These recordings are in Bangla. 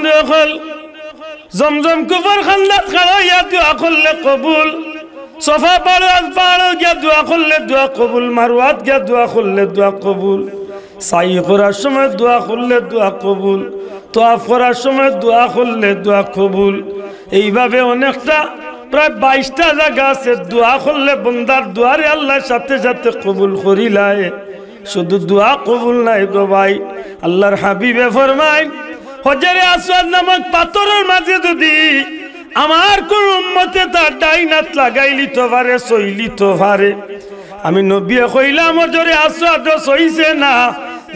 বন্ধুসকল জমজম কুফর খান্দাত খাড়া ইয়া দোয়া করলে কবুল সফা পাড়ো গিয়া দোয়া করলে দোয়া কবুল মারওয়াত গিয়া দোয়া করলে দোয়া কবুল সাই করার সময় দোয়া করলে দোয়া কবুল তোয়াফ করার সময় দোয়া করলে দোয়া কবুল এইভাবে অনেকটা প্রায় 22টা জায়গা আছে দোয়া করলে বন্দার দোয়ারে আল্লাহর সাথে সাথে কবুল করিলায় শুধু দোয়া কবুল নাই গো ভাই আল্লাহর হাবিবে ফরমায় হজরে আসওয়াদ নামক পাথরের মাঝে যদি আমার কোন উম্মতে তার ডাইনাত লাগাইলি তো পারে সইলি তো পারে আমি নবী কইলাম হজরে আসওয়াদ সইছে না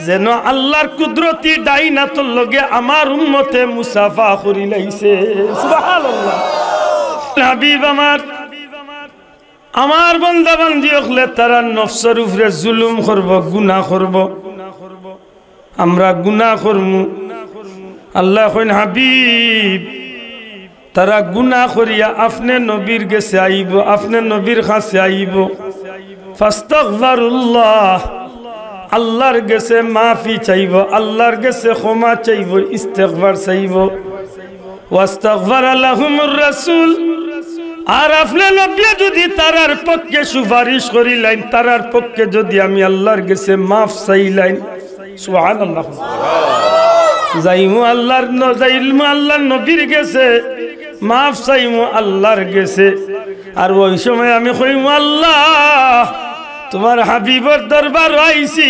যেন আল্লাহর কুদরতি ডাইনাতর লগে আমার উম্মতে মুসাফা করি লাইছে সুবহানাল্লাহ হাবিব আমার বান্দা বান্দি হলে তারা নফসের উপরে জুলুম করব গুনাহ করব আমরা গুনাহ করমু আল্লাহ কইন হাবিব তারা গুনাহ করিয়া আপনি নবীর কাছে আইব আপনি নবীর কাছে আইব ফাস্তাগফিরুল্লাহ আল্লাহর কাছে মাফি চাইব আল্লাহর কাছে ক্ষমা চাইব ইস্তিগফার চাইব ওয়াস্তাগফার লাহুমুর রাসূল আর আপনি নবী যদি তারার পক্ষে সুপারিশ করিলেন তারার পক্ষে যদি আমি আল্লাহর কাছে মাফ চাইলেন সুবহানাল্লাহ যাইমু আল্লাহর যাইমু আল্লাহর নবীর কাছে মাফ চাইমু আল্লাহর কাছে আর ওই সময় আমি কইমু আল্লাহ তোমার হাবিবর দরবার আইছি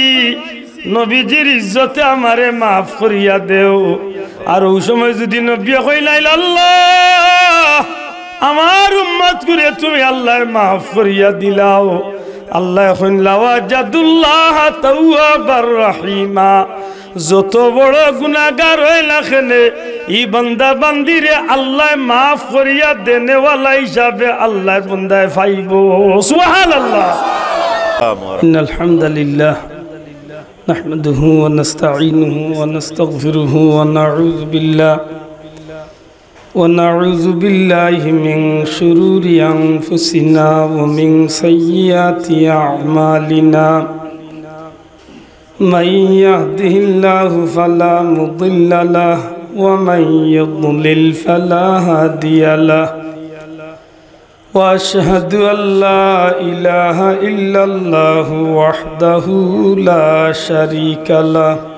নবীজির ইজ্জতে আমারে মাফ করিয়া দেও আর ওই সময় যদি নবী কইলাইল আল্লাহ আমার উম্মত করে তুমি আল্লাহ মাফ করিয়া দিলাও আল্লাহ এখন লাওয়াজাদুল্লাহ তাওয়াবার রহিমা যত বড় গুনাহগার হইলা কেনে ই বান্দা বান্দিরে আল্লাহ মাফ করিয়া দেনেওয়ালা হিসাবে আল্লাহ বান্দায় পাইব সুবহানাল্লাহ ইন্নাল হামদুলিল্লাহ নাহমাদুহু ওয়া নাস্তাঈনুহু ওয়া নাস্তাগফিরুহু ওয়া ونعوذ بالله من شرور أنفسنا ومن سيئات أعمالنا من يهده الله فلا مضل له ومن يضلل فلا هادي له وأشهد أن لا إله إلا الله وحده لا شريك له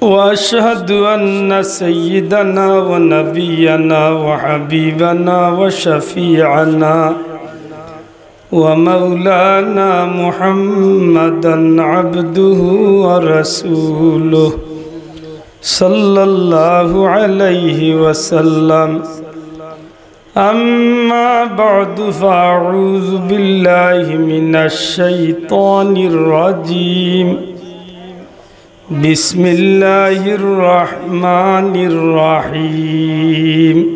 وأشهد أن سيدنا ونبينا وحبيبنا وشفيعنا ومولانا محمدا عبده ورسوله صلى الله عليه وسلم أما بعد فأعوذ بالله من الشيطان الرجيم بسم الله الرحمن الرحيم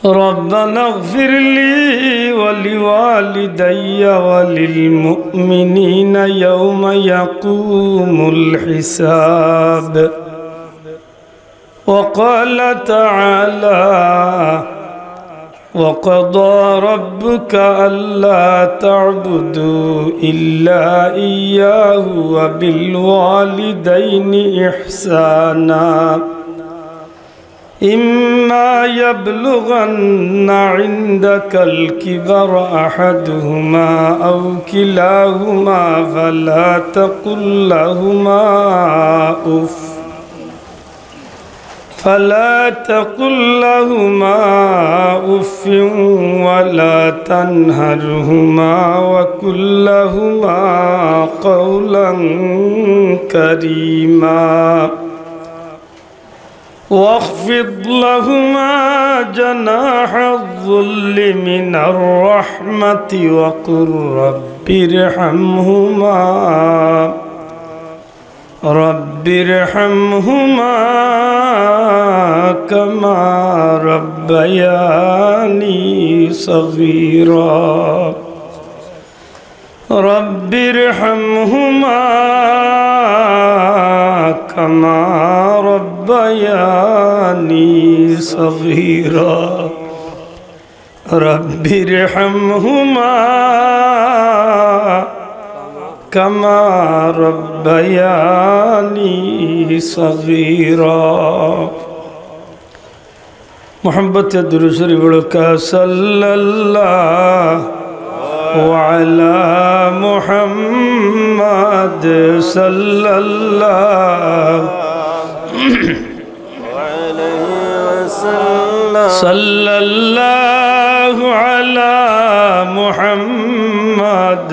ربنا اغفر لي ولوالدي وللمؤمنين يوم يقوم الحساب وقال تعالى وقضى ربك ألا تعبدوا إلا إياه وبالوالدين إحسانا إما يبلغن عندك الكبر أحدهما أو كلاهما فلا تقل لهما أف ولا تنهرهما وقل لهما قولا كريما واخفض لهما جناح الذل من الرحمة وقل رب ارحمهما كما ربياني صغيرا رب ارحمهما كما ربياني صغيرا رب ارحمهما كما ربياني صغيرا محبت درود شریف بڑھا صلی اللہ وعلى محمد صلى الله عليه وسلم صلى الله على محمد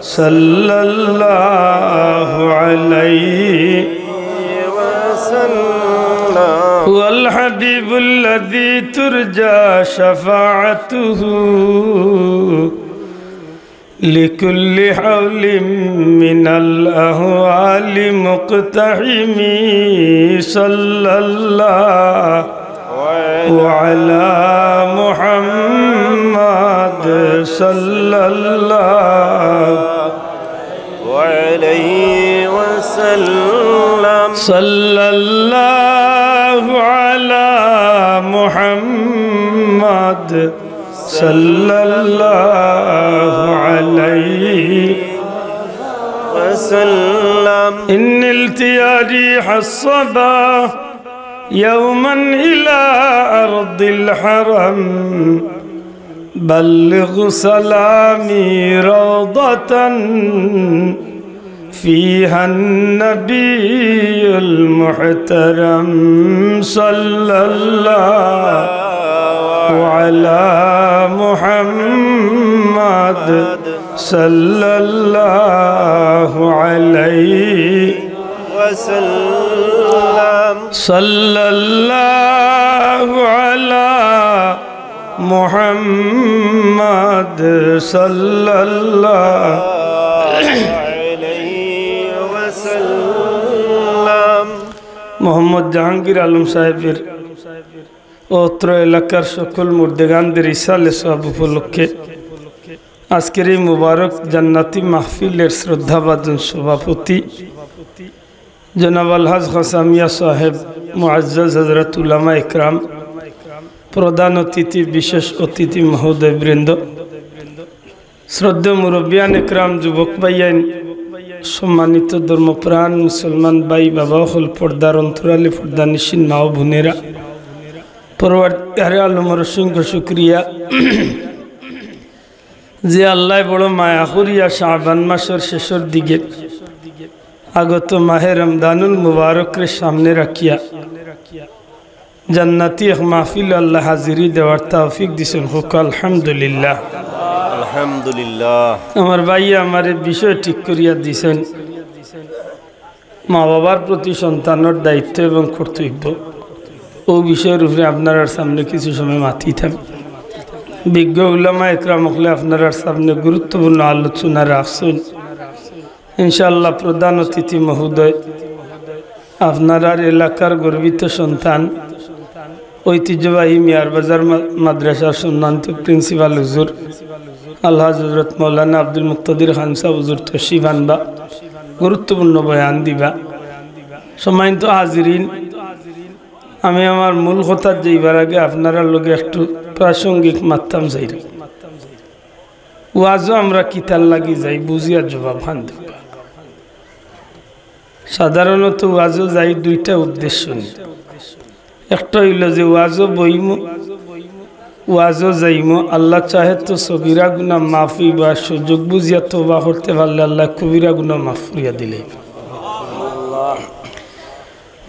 صلى الله عليه وسلم هو الحبيب الذي ترجى شفاعته لكل حول من الأهوال مقتحم صلى الله وعلى محمد صلى الله عليه وسلم صلى الله على محمد صلى الله عليه وسلم إن التياري حصبا يوما إلى أرض الحرم بلغ سلامي روضة فيها النبي المحترم صلى الله وعلى محمد صلى الله عليه وسلم صلى الله على محمد صلى الله عليه وسلم মোহাম্মদ জাহাঙ্গীর আলম সাহেবের অত্র এলাকার সকল মুর্দেগানদের ইসালে সব উপলক্ষে আজকের এই মুবারক জান্নাতি মাহফিলের শ্রদ্ধাভাজন সভাপতি জনাব আলহাজ খাসামিয়া সাহেব মুআজ্জাজ হযরত উলামা ইকরাম প্রধান অতিথি বিশেষ অতিথি মহোদয়বৃন্দ শ্রদ্ধেয় মুরব্বিয়ান ইকরাম যুবক ভাইয়ান সম্মানিত ধর্মপ্রাণ মুসলমান ভাই বাবা হল পর্দার অন্তরালে পর্দা নিশিন মা ও বোনেরা পরওয়ারদিগারে আলমের অসংখ্য শুকরিয়া যে আল্লাহ বড় মায়া করিয়া শাবান মাসের শেষের দিকে আগত মাহে রমজানুল মুবারকরে সামনে রাখিয়া জান্নাতি এক মাহফিল আল্লাহ হাজিরি দেওয়ার তৌফিক দিছেন হোক আলহামদুলিল্লাহ আলহামদুলিল্লাহ। আমার ভাই আমার বিষয় ঠিক করিয়া দিছেন মা বাবার প্রতি সন্তানের দায়িত্ব এবং কর্তব্য ও বিষয়ের উপরে আপনার সামনে কিছু সময় মাথি থাক বিজ্ঞ উলামা ইকরাম হলে আপনার সামনে গুরুত্বপূর্ণ আলোচনা রাখছেন ইনশাআল্লাহ। প্রধান অতিথি মহোদয় আপনার এলাকার গর্বিত সন্তান ঐতিহ্যবাহী মিয়ার বাজার মাদ্রাসার সম্মানিত প্রিন্সিপাল হুজুর আলহাজ হযরত মৌলানা আব্দুল মুক্তাদির খান সাহেব হুজুর তশরিফ আনবা গুরুত্বপূর্ণ বয়ান দিবা। সম্মানিত হাজিরিন, আমি আমার মূল কথা যাইবার আগে আপনারা লগে একটু প্রাসঙ্গিক মাত্রাম যাই। ওয়াজও আমরা কিতার লাগি যাই বুঝিয়া জবাব খান দিবা। সাধারণত ওয়াজও যাই দুইটা উদ্দেশ্য নিয়ে। একটা হইল যে ওয়াজও বইমু ওয়াজও যাইমু আল্লাহ চাহে তো সগিরা গুনাহ মাফ হইবা, সুযোগ বুঝিয়া তওবা করতে পারলে আল্লাহ কবিরা গুনাহ মাফ করিয়া দিলে।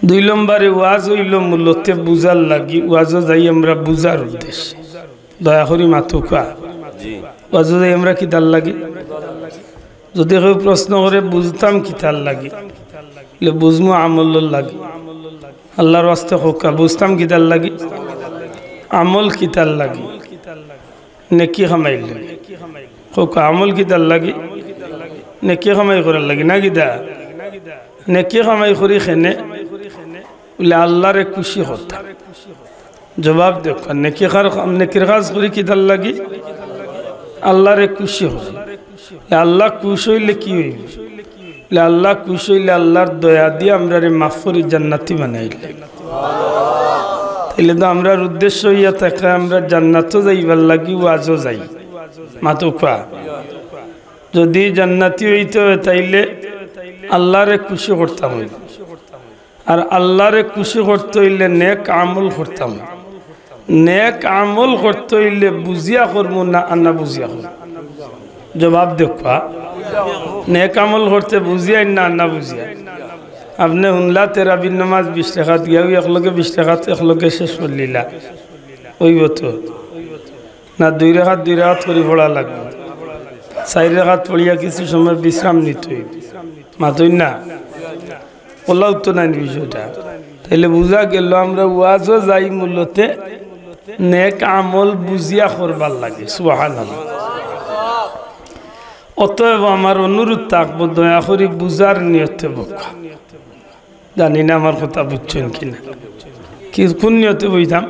দুই নম্বরে ওয়াজ হইল মূলত বুঝার লাগি, ওয়াজও যাই আমরা বুঝার উদ্দেশ্য। দয়া করি মাথুকা ওয়াজও যাই আমরা কিতার লাগি। যদি কেউ প্রশ্ন করে বুঝতাম কিতার লাগি, বুঝমু আমল লাগি। আল্লাহর ওয়াস্তে হোকা বুঝতাম কিতার লাগি, আমল কিতার লাগি, নেকি খামাই লাগি। হোকা আমল কিতার লাগি, নেকি খামাই করার লাগি না কিতা। নেকি খামাই করি খেনে বলে আল্লাহরে খুশি হতা। জবাব দেখ নেকির কাজ করি কিতার লাগি, আল্লাহরে খুশি হয়। আল্লাহ খুশ হইলে কি হইব? আল্লাহ খুশ হইলে আল্লাহর দয়া দিয়ে আমরা মাফ করি জান্নাতি বানাইলে। তাইলে তো আমরার উদ্দেশ্য হইয়া থাকে আমরা জান্নাতও যাইবার লাগি ওয়াজও যাই। মাতো খোয়া যদি জান্নাতি হইতে হয় তাইলে আল্লাহরে খুশি করতাম হইল, আর আল্লাহরে খুশি করতে হইলে নেক আমল করতাম। নেক আমল করতে হইলে বুঝিয়া করবো না আন্না বুঝিয়া করবো? জবাব দেখা। নেক আমল করতে বুঝিয়াই না আন্না বুঝিয়া? আপনি শুনলা তেরাবির নামাজ 20 টাকা দিয়াও একলগে 20 টাকা একলগে শেষ করলিলা, ওইব তো না? 2 রাকাত করে পড়া লাগবে, 4 রাকাত পড়িয়া কিছু সময় বিশ্রাম নিতে হইব, মাতই না? ওলাও তো নাই বিষয়টা। তাইলে বুঝা গেল আমরা ওয়াজও যাই মূলতে নেক আমল বুঝিয়া করবার লাগে। সুবহানাল্লাহ। অতএব আমার অনুরোধ থাকবো, দয়া করে বুঝার নিয়তে বকা। জানি না আমার কথা বুঝছেন কিনা? কি কোন নিয়তে বইতাম?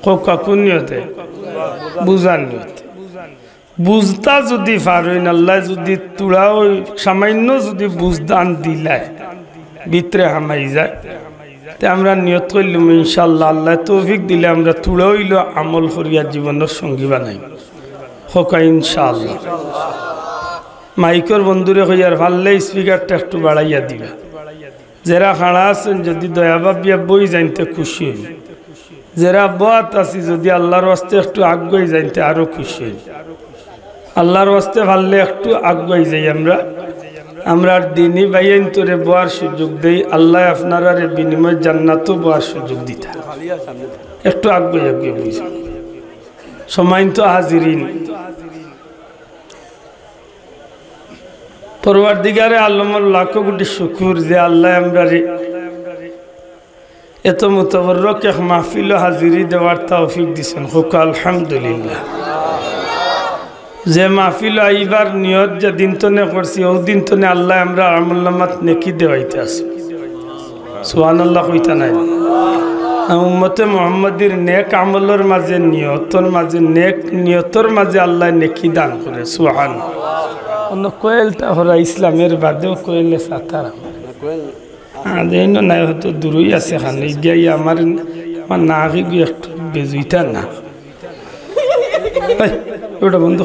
কোকা কোন নিয়তে? বুঝার নিয়তে। বুঝতা যদি পারেন, আল্লাহ যদি তুড়াও সামান্য যদি বুঝদান দিলায় ভিতরে হামাই যায়, তে আমরা নিয়ত করলাম ইনশাআল্লাহ আল্লাহ তৌফিক দিলে আমরা তুড়া হইল আমল করিয়া জীবনের সঙ্গী বানাই। হোকা ইনশাআল্লাহ। মাইকর বন্ধুরে হইয়ার ভাললে স্পিকারটা একটু বাড়াইয়া দিবা। যারা খাড়া আছেন যদি দয়া ভাবিয়া বই যাইতে খুশি হই, যারা বাত আছি যদি আল্লাহর ওয়াস্তে একটু আগুয়াই যাইতে আরো খুশি হই। আল্লাহর ওয়াস্তে ভাললে একটু আগুয়াই যাই আমরা দিনই বাইন তোরে বোয়ার সুযোগ দেই। আল্লাহ আপনারা বিনিময় জান্নাতও বোয়ার সুযোগ দিতা। একটু আগুয়াই বুঝ সময় তো হাজিরিন। পরওয়ারদিগারে আলমের লাখো কোটি শুকুর যে আল্লাহ আমরা এত মুতাবাররক এক মাহফিল হাজিরি দেওয়ার তৌফিক দিছেন। হোক আলহামদুলিল্লাহ। যে মাহফিল আইবার নিয়ত যে দিন তনে করছি ও দিন তনে আল্লাহ আমরা আমলনামাত নেকি দেওয়াইতে আছি। সুবহানাল্লাহ কইতা নাই? উম্মতে মুহাম্মাদির নেক আমলের মাঝে নিয়তর মাঝে নেক নিয়তর মাঝে আল্লাহ নেকি দান করে। সুবহানাল্লাহ। অন্য কোয়েলটা হরা ইসলামের বাদেও কোয়েলে সাতারা আদেন নাই হয়তো দূরই আছে খানে গিয়ে আমার না আগে গিয়ে একটু বেজুইতা না ওটা বন্ধ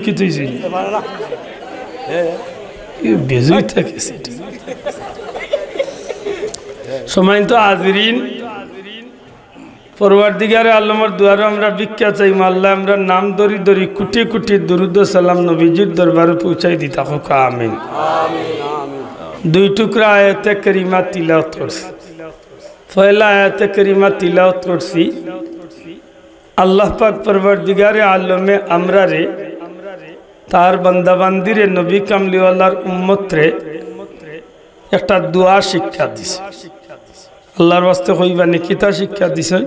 কি তুইছি বেজুইতা গেছে সময় তো হাজিরিন। পরওয়ারদিগারে আলমের দুয়ারে আমরা ভিক্ষা চাই। আল্লাহ আমরা নাম ধরি ধরি কোটি কোটি দুরুদ সালাম নবীজির দরবারে পৌঁছাই দিতা। হোক আমিন। 2 টুকরা আয়াতে কারিমা তিলাওয়াত করছি। পয়লা আয়াতে কারিমা তিলাওয়াত করছি। আল্লাহ পাক পরওয়ারদিগারে আলমে আমরা রে তার বান্দাবান্দিরে নবী কামলিওয়ালার উম্মতরে একটা দোয়া শিক্ষা দিছে। আল্লাহর ওয়াস্তে কইবা নি কিতা শিক্ষা দিছেন?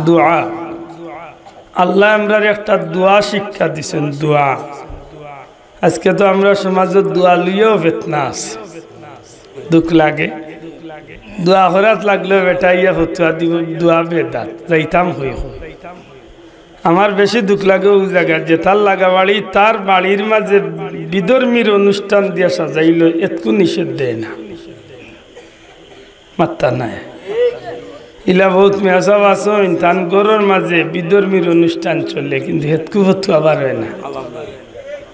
দোয়া। আল্লাহ আমরা একটা দোয়া শিক্ষা দিছেন। দোয়া। আজকে তো আমরা সমাজে দোয়া লইয়াও ফিতনা আছে, দুঃখ লাগে। দোয়া করাত লাগলে বেটাইয়া ফতুয়া দিব দোয়া বেদাত যাইতাম হই। আমার বেশি দুঃখ লাগে ওই জায়গা যে তার লাগা বাড়ি তার বাড়ির মাঝে বিধর্মীর অনুষ্ঠান দিয়া সাজাইল, এতকু নিষেধ দেয় না, মাত্তা নাই। ইলা বহুত মেয়াসব আসন তান গরর মাঝে বিধর্মীর অনুষ্ঠান চলে, কিন্তু হেতকু ফতুয়া বার হয় না।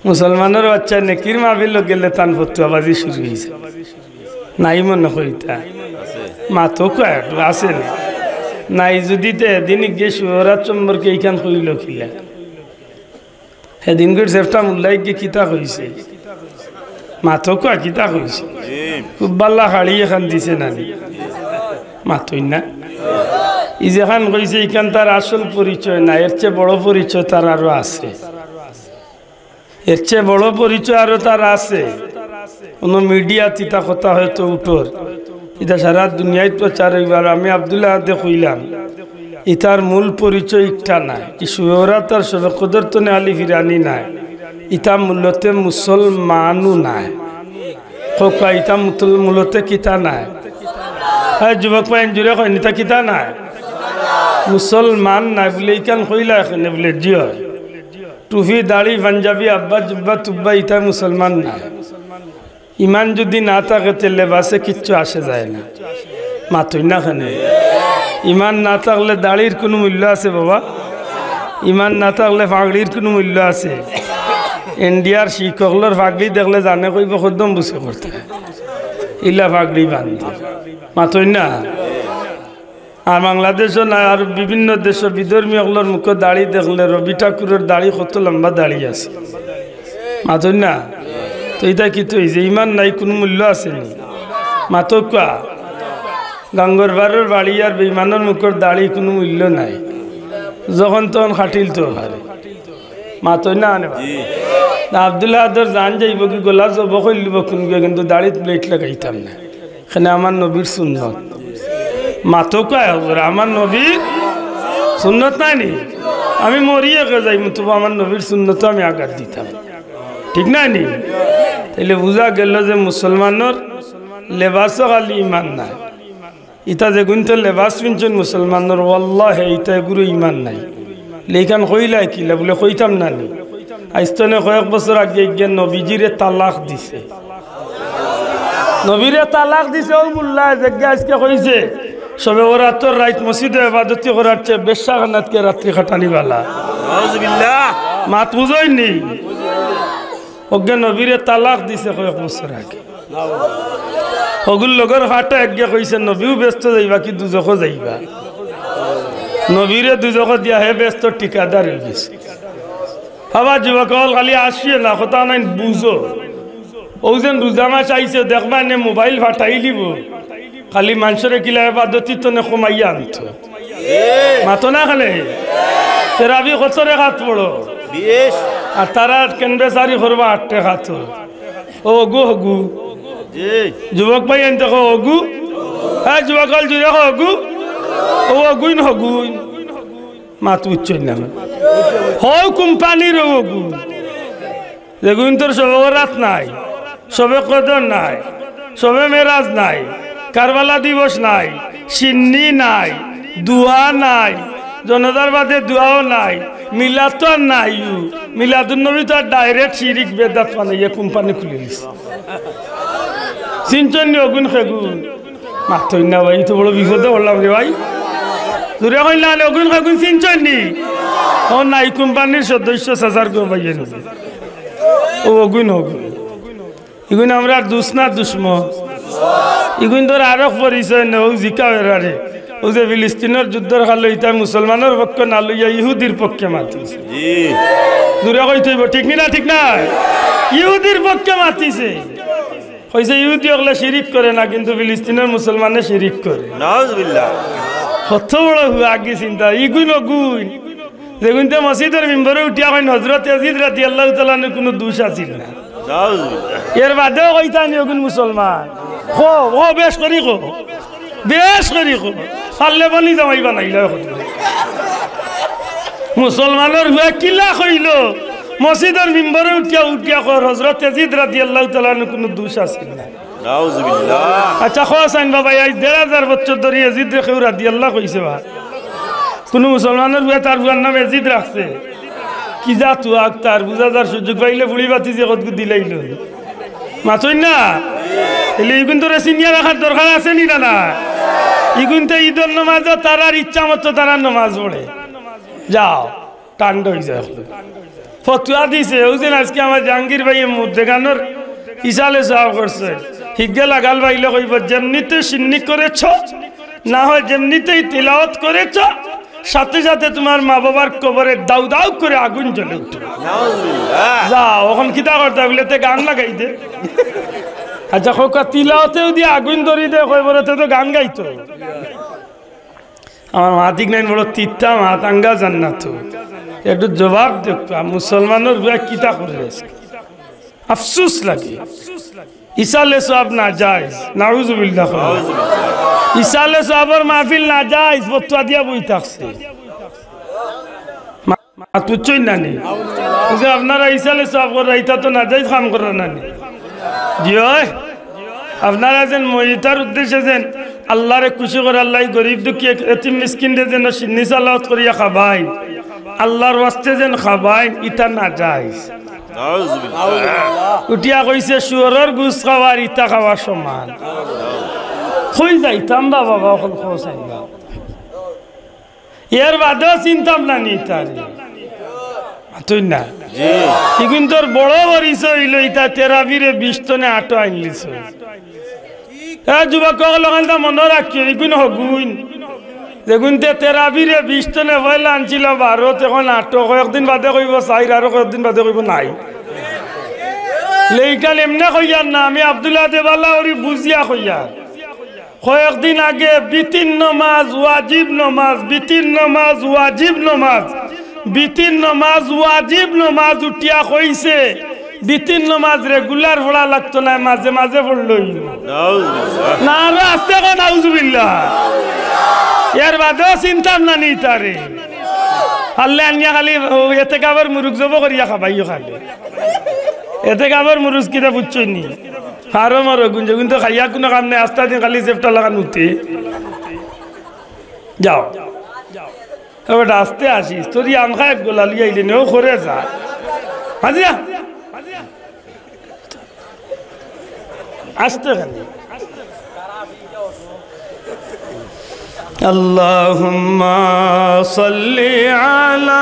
মুসলমানের বাচ্চা নেকির মাহফিল গেলে তান ফতুয়াবাজি শুরু হয়েছে। নাই মনে করিতা মাথো কয় আছে না নাই যদি এদিন গিয়ে শিবরাত সম্পর্কে এইখান কইল খিলা সেদিন করে সেফটা মুল্লাই গিয়ে কিতা কইছে মাথো কয় কিতা কইছে খুব বাল্লা শাড়ি এখান দিছে নানি মাথই না ই যেখান কইছে এইখান তার আসল পরিচয় না, এর চেয়ে বড় পরিচয় তার আরো আছে, এর চেয়ে বড় পরিচয় আরো তার আছে। কোনো মিডিয়া তিতা কথা হয়তো উঠোর এটা সারা দুনিয়ায় প্রচার হইবার। আমি আব্দুল্লাহ হাতে কইলাম ইতার মূল পরিচয় ইটা নাই, ইসুরা তার সবে কদরতনে আলী ফিরানি নাই, ইটা মূলতে মুসলমানও নাই। কোকা ইটা মূলতে কিতা নাই? হ্যাঁ যুবক পাইন জুড়ে কয় নিতা কিতা নাই? মুসলমান নাই বলে ইকান কইলা এখানে বলে জিও টুফি দাড়ি পাঞ্জাবি আব্বা জুব্বা তুব্বা ইটা মুসলমান নাই। ইমান যদি না থাকে তে লেবাসে কিচ্ছু আসে যায় না, মাথই না খানে। ইমান না থাকলে দাড়ির কোনো মূল্য আছে বাবা? ইমান না থাকলে পাগড়ির কোনো মূল্য আছে? ইন্ডিয়ার শিক্ষকগুলোর পাগড়ি দেখলে জানে কইব খদ্দম বুঝে করতে ইলা পাগড়ি বান্ধে মাথই না। আর বাংলাদেশও না আর বিভিন্ন দেশ বিধর্মীয়গুলোর মুখে দাড়ি দেখলে রবি ঠাকুরের দাড়ি কত লম্বা দাড়ি আছে মাথই না। তো এটা কি তো যে ইমান নাই কোনো মূল্য আসেনি মাথো কোয়া গাঙ্গরবারের বাড়ি আর বেইমানের মুখের দাড়ি কোনো মূল্য নাই যখন তখন খাটিল তো হারে মাথই না আনে আব্দুল্লাহ আদর জান যাইব কি গোলা জব কইলিব কোনগে কিন্তু দাড়িত প্লেট লাগাইতাম না এখানে আমার নবীর সুন্নত মাথো কয় আমার নবীর সুন্নত নাই নি আমি মরিয়ে যাই তবু আমার নবীর সুন্নত আমি আঘাত দিতাম ঠিক নাই নি। তাইলে বুঝা গেল যে মুসলমানের লেবাসও খালি ইমান নাই ইটা যে গুনতে লেবাস পিনছেন মুসলমানের ওয়াল্লাহি ইটা এগুলো ইমান নাই লেখান কইলাই কিলা বলে কইতাম না নি আইস্তনে কয়েক বছর আগে গিয়ে নবীজিরে তালাক দিছে নবীরে তালাক দিছে ও মোল্লা যে আজকে কইছে সবে ওরা তোর রাইত মসজিদে ইবাদতি করার চেয়ে বেশ্যাখানাতকে রাত্রি খাটানি বালা নাউজুবিল্লাহ মাত বুঝইনি ওকে নবীরে তালাক দিছে কয়েক বছর আগে ওগুলো লগর হাটা একগে কইছে নবীও ব্যস্ত যাইবা কি দুজকও যাইবা নবীরে দুজকও দিয়া হে ব্যস্ত ঠিকাদারের বেশি বাবা যুবকল খালি আসিয়ে না কথা নাই বুঝো ও যেন রোজা মাস আইছে দেখবা নে মোবাইল ফাটাই দিব খালি মানুষের কিলা ইবাদতি তো নে কমাইয়া আনত মাতো না খালে তেরাবি কত রেখাত পড়ো আর তারা কেন্দ্রে সারি করবা 8 টাকা তো ও গু হগু যুবক ভাই এনতে হগু হ্যাঁ যুবকল জুড়ে হগু ও অগুইন হগুইন মাত উচ্চ না হয় কোম্পানির ওগু যেগুন তোর সবে রাত নাই সবে কদর নাই সবে মেরাজ নাই কারবালা দিবস নাই সিন্নি নাই দুয়া নাই জনতার বাদে দুয়াও নাই মিলাদ তো আর নাই মিলাদুন নবী তো ডাইরেক্ট শিরিক বেদাত বানাইয়া কোম্পানি খুলে দিছে সিনচন্নি অগুন খেগুন মাথই না ভাই তো বড় বিপদে বললাম রে ভাই দূরে কইলা অগুন খেগুন সিনচন্নি ও নাই কোম্পানির সদস্য সাজার গো ভাইয়ে নেবে ও অগুন হগুন এগুন আমরা দুসনা দুশ্ম এগুন তোর আরো পরিচয় নেই ও জিকা বেড়ারে ও যে ফিলিস্তিনের যুদ্ধের খালো ইটা মুসলমানের পক্ষে না লইয়া ইহুদির পক্ষে মাতিছে দূরে কই থইব ঠিক না ঠিক না ইহুদির পক্ষে মাতিছে কইছে ইহুদি হলে শিরিক করে না কিন্তু ফিলিস্তিনের মুসলমানে শিরিক করে নাউজুবিল্লাহ কত বড় আগে চিন্তা ইগুন গুণ যেগুনতে মসজিদের মেম্বারে উঠিয়া কইন হযরত ইয়াজিদ রাদিয়াল্লাহু তাআলা এর কোনো দোষ আছিল না নাউজুবিল্লাহ এর বাদেও কইতা নি ওগুন মুসলমান ও বেশ করি কো বেশ করি কো সাল্লে বনি জামাইবা নাইলা মুসলমানের হুয়া কিলা কইল মসজিদের মেম্বারে উঠিয়া কর হযরত ইয়াজিদ রাদিয়াল্লাহু তাআলা এর কোনো দোষ আছিল না নাউজুবিল্লাহ আচ্ছা হোসেন বাবা এই ১৫০০ বছর ধরে ইয়াজিদ রাদিয়াল্লাহু কইছে বা কোন মুসলমানের হুয়া তার হুয়ার নাম ইয়াজিদ রাখছে কি যা তু আক্তার বুঝাদার সুযোগ পাইলে বুড়ি বাতি যে কত দিলাইল মাথই না এলে ইগুন তোরে সিনিয়া রাখার দরকার আছে নি না ইগুন তো ঈদের নামাজ তারার ইচ্ছা মতো তারা নামাজ পড়ে যাও টান্ড হয়ে যায় ফতুয়া দিছে ওই দিন আজকে আমার জাহাঙ্গীর ভাই মুদ্দেগানোর ইসালে সাহাব করছে হিজ্ঞে লাগাল ভাইলে কইব যেমনিতে সিন্নি করেছ না হয় যেমনিতেই তিলাওয়াত করেছ সাথে সাথে তোমার মা বাবার কবরে দাউ দাউ করে আগুন জ্বলে উঠে যাও এখন কিতা করতে বলে গান লাগাই দে আচ্ছা খোকা তিলাওয়াতেও দিয়ে আগুন ধরি দে কইবরেতে তো গান গাইতো আমার মাতিক নাই বড় তিতা মাতাঙ্গা জান্নাত একটু জবাব দেখতো মুসলমানের কিতা করে আফসোস লাগে ইসালে সব না জায়েজ নাউজুবিল্লাহ ইসালে সবর মাহফিল না জায়েজ ফতোয়া দিয়া বই থাকছে মাতুচই না নি যে আপনারা ইসালে সব করে এটা তো না জায়েজ কাম করেন না নি জি ওই আপনারা যেন মহিতার উদ্দেশ্যে যেন আল্লাহরে খুশি করে আল্লাহ গরিব দুঃখী এতিম মিসকিনদের যেন সিন্নি সালাওয়াত করিয়া খাবাই আল্লাহর ওয়াস্তে যেন খাবাই ইটা না জায়েজ উঠিয়া কইছে শুয়রের গুছ খাওয়ার ইটা খাওয়ার সমান কই যাইতাম বাবা এখন খোঁজাইবা এর বাদেও চিন্তাম না নি তার তুই না জি ইগুন তোর বড় পরিচয় হইল ইতা তেরাবিরে 20 টনে আটো আনলিছ যুবক লগান মনে রাখিও ইগুন হগুন যেগুন তেরাবিরে 20 টনে পয়লা আনছিল ভারত এখন আটো কয়েকদিন বাদে কইব চাইর আর কয়েকদিন বাদে কইব নাই লেইকাল এমনে কইয়ার না আমি আব্দুল্লাহ দেবাল্লা ওরি বুঝিয়া কইয়ার কয়েকদিন আগে বিতিন নমাজ ওয়াজিব নমাজ বিতিন নমাজ ওয়াজিব নমাজ বিতিন নমাজ ওয়াজিব নমাজ উঠিয়া কইছে বিতিন নমাজ রেগুলার পড়া লাগতো না মাঝে মাঝে পড়লই না না আস্তে কোন নাউজুবিল্লাহ এর বাদেও চিন্তা না নি তারে আল্লাহ আনিয়া খালি এতে কাবার মুরুখ জব করিয়া খাবাইও খালি এতে কাবার মুরুজ কিটা বুঝছই নি আরো মারো গুঞ্জে কিন্তু খাইয়া কোনো কাম নেই আস্তা দিন খালি চেপটা লাগান উঠে যাও এবার আসতে আসিস তোর আম খায় গোলালি আইলে নেও করে যা হাজিয়া আসতে খালি আল্লাহুম্মা সাল্লি আলা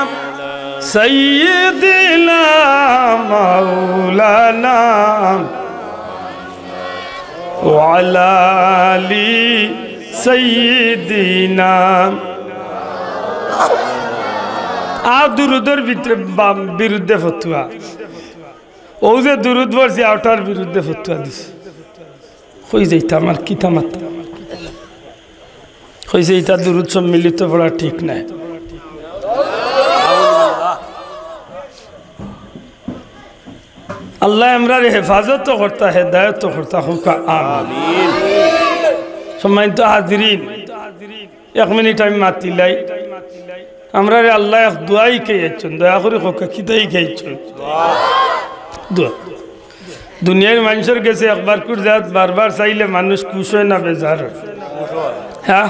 সাইয়্যিদিনা মাওলানা ওয়ালা আলি সাইয়্যিদিনা দুরুদের বিরুদ্ধে ফতুয়া ও যে দুরুদ বলছে ওটার বিরুদ্ধে ফতুয়া দিছে কই যাইতা আমার কিতা মাত্রা কইছে এটা দুরুদ সম্মিলিত পড়া ঠিক নাই আল্লাহ আমরার হেফাজত করতা হেদায়ত করতা হোক আমিন সম্মানিত হাজিরিন 1 মিনিট আমি মাতিলাই আমরা আল্লাহ এক দোয়াই খেয়েছেন দয়া করে হোক খিদাই খেয়েছেন দোয়া দুনিয়ার মানুষের কাছে একবার করে যাত বারবার চাইলে মানুষ খুশ হয় না বেজার হয় হ্যাঁ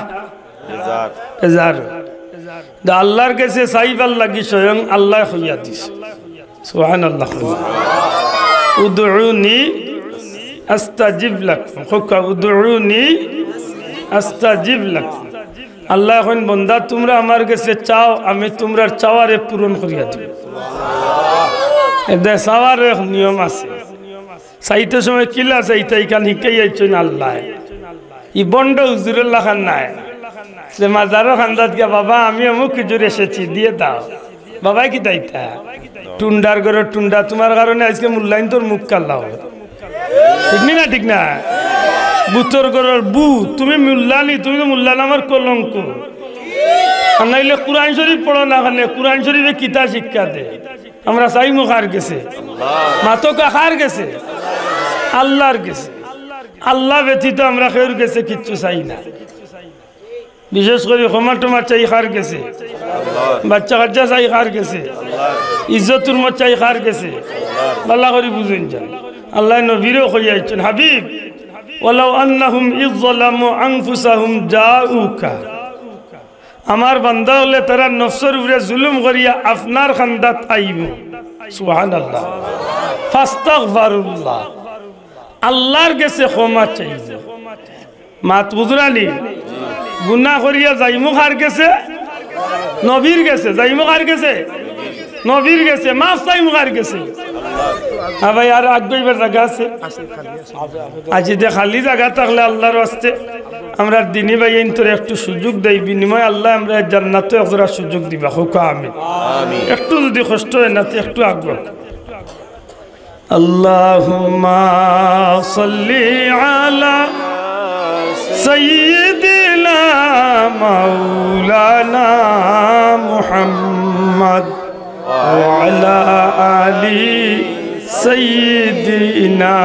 বেজার আল্লাহর কাছে চাইবার লাগি স্বয়ং আল্লাহ হইয়া দিস সুবহানাল্লাহ উদউনি আস্তাজিব লাকুম হোক উদউনি আস্তাজিব লাকুম আল্লাহ এখন বন্দা তোমরা আমার কাছে চাও আমি তোমরা চাওয়ারে পূরণ করিয়া দিব এটা চাওয়ার এক নিয়ম আছে চাইতে সময় কিলা চাইতে এখান শিকাই আইছেন আল্লাহ ই বন্ড হুজুরুল্লাহ খান নাই যে মাজারও খান্দাত গিয়া বাবা আমি অমুক হুজুর এসেছি দিয়ে দাও বাবাই কি তাইতা টুন্ডার ঘরের টুন্ডা তোমার কারণে আজকে মূল্যায়ন তোর মুখ কাল্লাও ঠিক না ঠিক না বুতর ঘরের বু তুমি মূল্যানি তুমি তো মূল্যান আমার কলঙ্ক আর নাইলে কোরআন শরীফ পড়ো না খানে কোরআন শরীফে কিতা শিক্ষা দে আমরা চাই মুখ হার গেছে মাতকা হার গেছে আল্লাহর গেছে আল্লাহ ব্যতীত আমরা খের গেছে কিচ্ছু চাই না বিশেষ করে ক্ষমা টমা চাই হার গেছে বাচ্চা কাচ্চা চাই হার গেছে ইজ্জতুর মত চাই হার গেছে আল্লাহ করে বুঝেন যান আল্লাহ নবীরও কইয়াছেন হাবিব ওয়ালাউ আন্নাহুম ইয যালামু আনফুসাহুম জাউকা আমার বান্দা হলে তারা নফসের উপরে জুলুম করিয়া আপনার খান্দাত আইব সুবহানাল্লাহ ফাস্তাগফিরুল্লাহ আল্লাহর কাছে ক্ষমা চাইবে মাত বুঝরানি গুনাহ করিয়া যাইমু কার গেছে নবীর গেছে যাইমু কার গেছে নবীর গেছে মাফ চাইমু কার গেছে ভাই আর আগ্রহীবার জায়গা আছে আজি দে খালি জায়গা থাকলে আল্লাহর ওয়াস্তে আমরা দিনী ভাই তোর একটু সুযোগ দেই বিনিময় আল্লাহ আমরা জান্নাতে একজোড়া সুযোগ দিবা হোক আমিন একটু যদি কষ্ট হয় না একটু আগ্রহ আল্লাহুম্মা সাল্লি আলা সাইয়্যিদিনা মাওলানা মুহাম্মদ ওয়া আলা আলি সাইয়্যিদিনা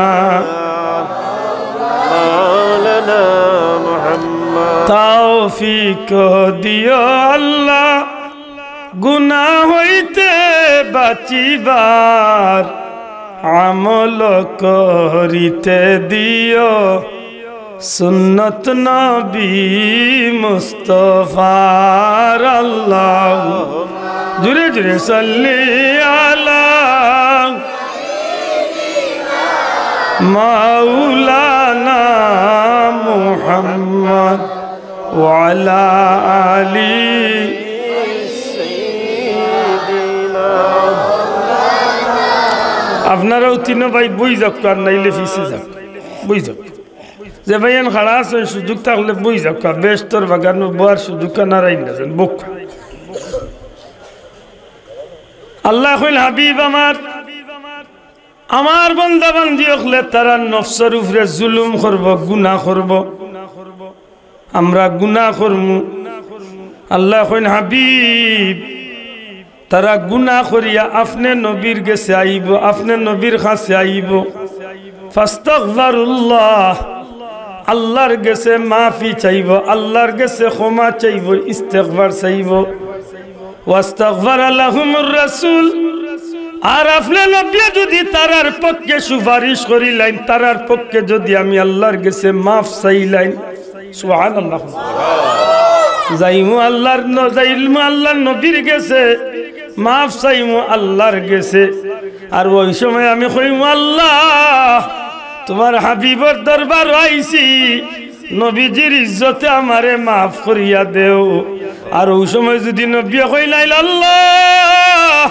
মাওলানা মুহাম্মদ তৌফিক দিও আল্লাহ গুনাহ হইতে বাঁচিবার আমল করিতে দিও সুন্নত নবী মুস্তাফার আল্লাহ জুরে জুরে সাল্লি আলা মাওলানা মুহাম্মদ ওয়া আলা আলি সাইয়্যিদিনা আপনারাও তিন ভাই বই যাক আর নাইলে ফিসে যাক বই যাক যে ভাই এন খাড়া আছে সুযোগ থাকলে বই যাক বেশ তোর বাগানো বোয়ার সুযোগ নারাই না যান বুক আল্লাহ কইল হাবিব আমার বান্দা বান্দি হলে তারা নফসের উপরে জুলুম করব গুনাহ করব আমরা গুনাহ করমু আল্লাহ কইল হাবিব তারা গুনাহ করিয়া আপনি নবীর কাছে আইব আপনি নবীর কাছে আইব ফাস্তাগফিরুল্লাহ আল্লাহর কাছে মাফি চাইব আল্লাহর কাছে ক্ষমা চাইব ইস্তিগফার চাইব ওয়াস্তাগফার লাহুমুর রাসূল আর আপনি নবী যদি তারার পক্ষে সুপারিশ করিলেন তারার পক্ষে যদি আমি আল্লাহর কাছে মাফ চাইলেন সুবহানাল্লাহ যাইমু আল্লাহর নবীর কাছে মাফ চাইমু আল্লাহর কাছে আর ওই সময় আমি কইমু আল্লাহ তোমার হাবিবর দরবার আইছি নবীজির ইজ্জতে আমারে মাফ করিয়া দেও আর ওই সময় যদি নবী কইলাইল আল্লাহ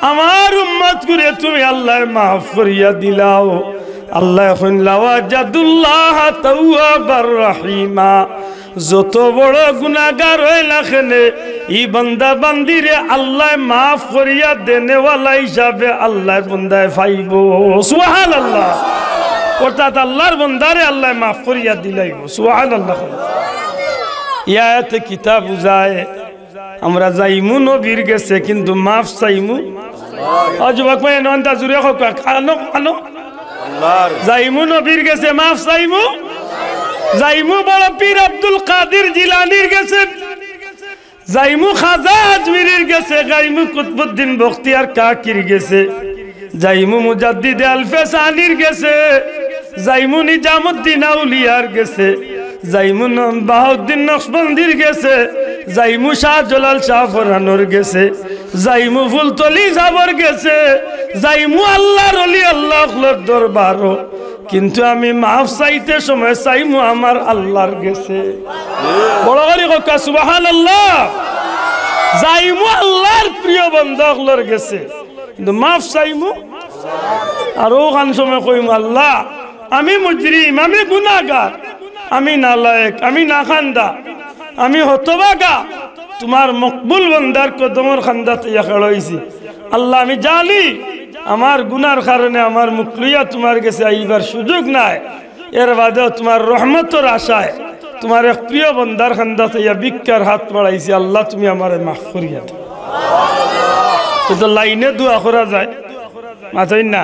আমার উম্মত করে তুমি আল্লাহ মাফ করিয়া দিলাও আল্লাহ এখন লাওয়াজাদুল্লাহ তাওয়াবার রহিমা যত বড় গুনাহগার হইলা কেনে ই বান্দা বান্দিরে আল্লাহ মাফ করিয়া দেনেওয়ালা হিসাবে আল্লাহ বান্দায় পাইব সুবহানাল্লাহ অর্থাৎ আল্লাহর বান্দারে আল্লাহ মাফ করিয়া দিলাইব সুবহানাল্লাহ ইয়াতে কিতাব বুঝায় আমরা যাইমু নবীর কাছে কিন্তু মাফ চাইমু যুবক ভাই নন্দা জুড়ে হোক কানো কানো যাইমু নবীর কাছে মাফ চাইমু যাইমু বড় পীর আব্দুল কাদের জিলানীর কাছে যাইমু খাজা আজমিরির কাছে যাইমু কুতবুদ্দিন বখতিয়ার কাকির কাছে যাইমু মুজাদ্দিদ আল-ফেসানির কাছে যাইমু নিজামুদ্দিন আউলিয়ার কাছে যাইমু বাহাউদ্দিন নকশবন্দির কাছে যাইমু শাহজালাল শাহ ফরহানোর গেছে যাইমু ফুলতলি সাবর গেছে যাইমু আল্লাহর ওলি আল্লাহর দরবারও কিন্তু আমি মাফ চাইতে সময় চাইমু আমার আল্লাহর গেছে বড় করে কা সুবহানাল্লাহ যাইমু আল্লাহর প্রিয় বান্দাগুলোর গেছে কিন্তু মাফ চাইমু আর ওখান সময় কইমু আল্লাহ আমি মুজরিম আমি গুনাহগার আমি নালায়েক আমি নাখান্দা আমি হতভাগা তোমার মকবুল বান্দার কদমের খান্দাতে খেলাইছি আল্লাহ আমি জানি আমার গুনার কারণে আমার মুখ লইয়া তোমার কাছে আইবার সুযোগ নাই এর বাদেও তোমার রহমতের আশায় তোমার এক প্রিয় বান্দার খান্দাতে ভিক্ষার হাত বাড়াইছি আল্লাহ তুমি আমারে মাফ করিয়া দাও তো লাইনে দোয়া করা যায় মাথায় না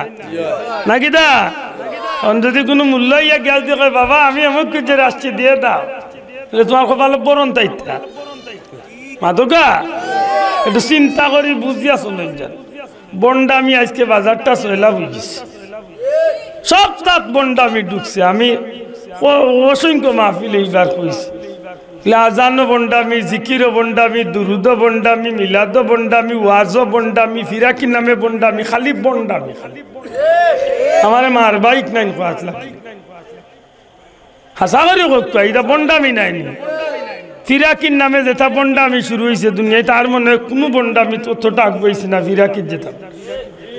নাকি দা যদি কোনো মূল্য ইয়া গ্যাস দিয়ে কয় বাবা আমি আমাকে কিছু আসছি দিয়ে দাও তোমার কপালে বরণ তাইতা মাদকা একটু চিন্তা করি বুঝিয়া চলেন যান বন্ডামি আজকে বাজারটা চলা বুঝিস সব তাত বন্ডামি ঢুকছে আমি অসংখ্য মাহফিল এইবার কইছি আজানো বন্ডামি জিকিরও বন্ডামি দুরুদ বন্ডামি মিলাদ বন্ডামি ওয়াজও বন্ডামি ফিরাকি নামে বন্ডামি খালি বন্ডামি খালি আমার মার বাইক নাই খোয়াত লাগে হাসা করে কোথাও এটা বন্ডামি নাইনি ফিরাকির নামে যেটা বন্ডামি শুরু হয়েছে দুনিয়ায় তার মনে হয় কোনো বন্ডামি তথ্যটা আগবাইছে না ফিরাকির যেটা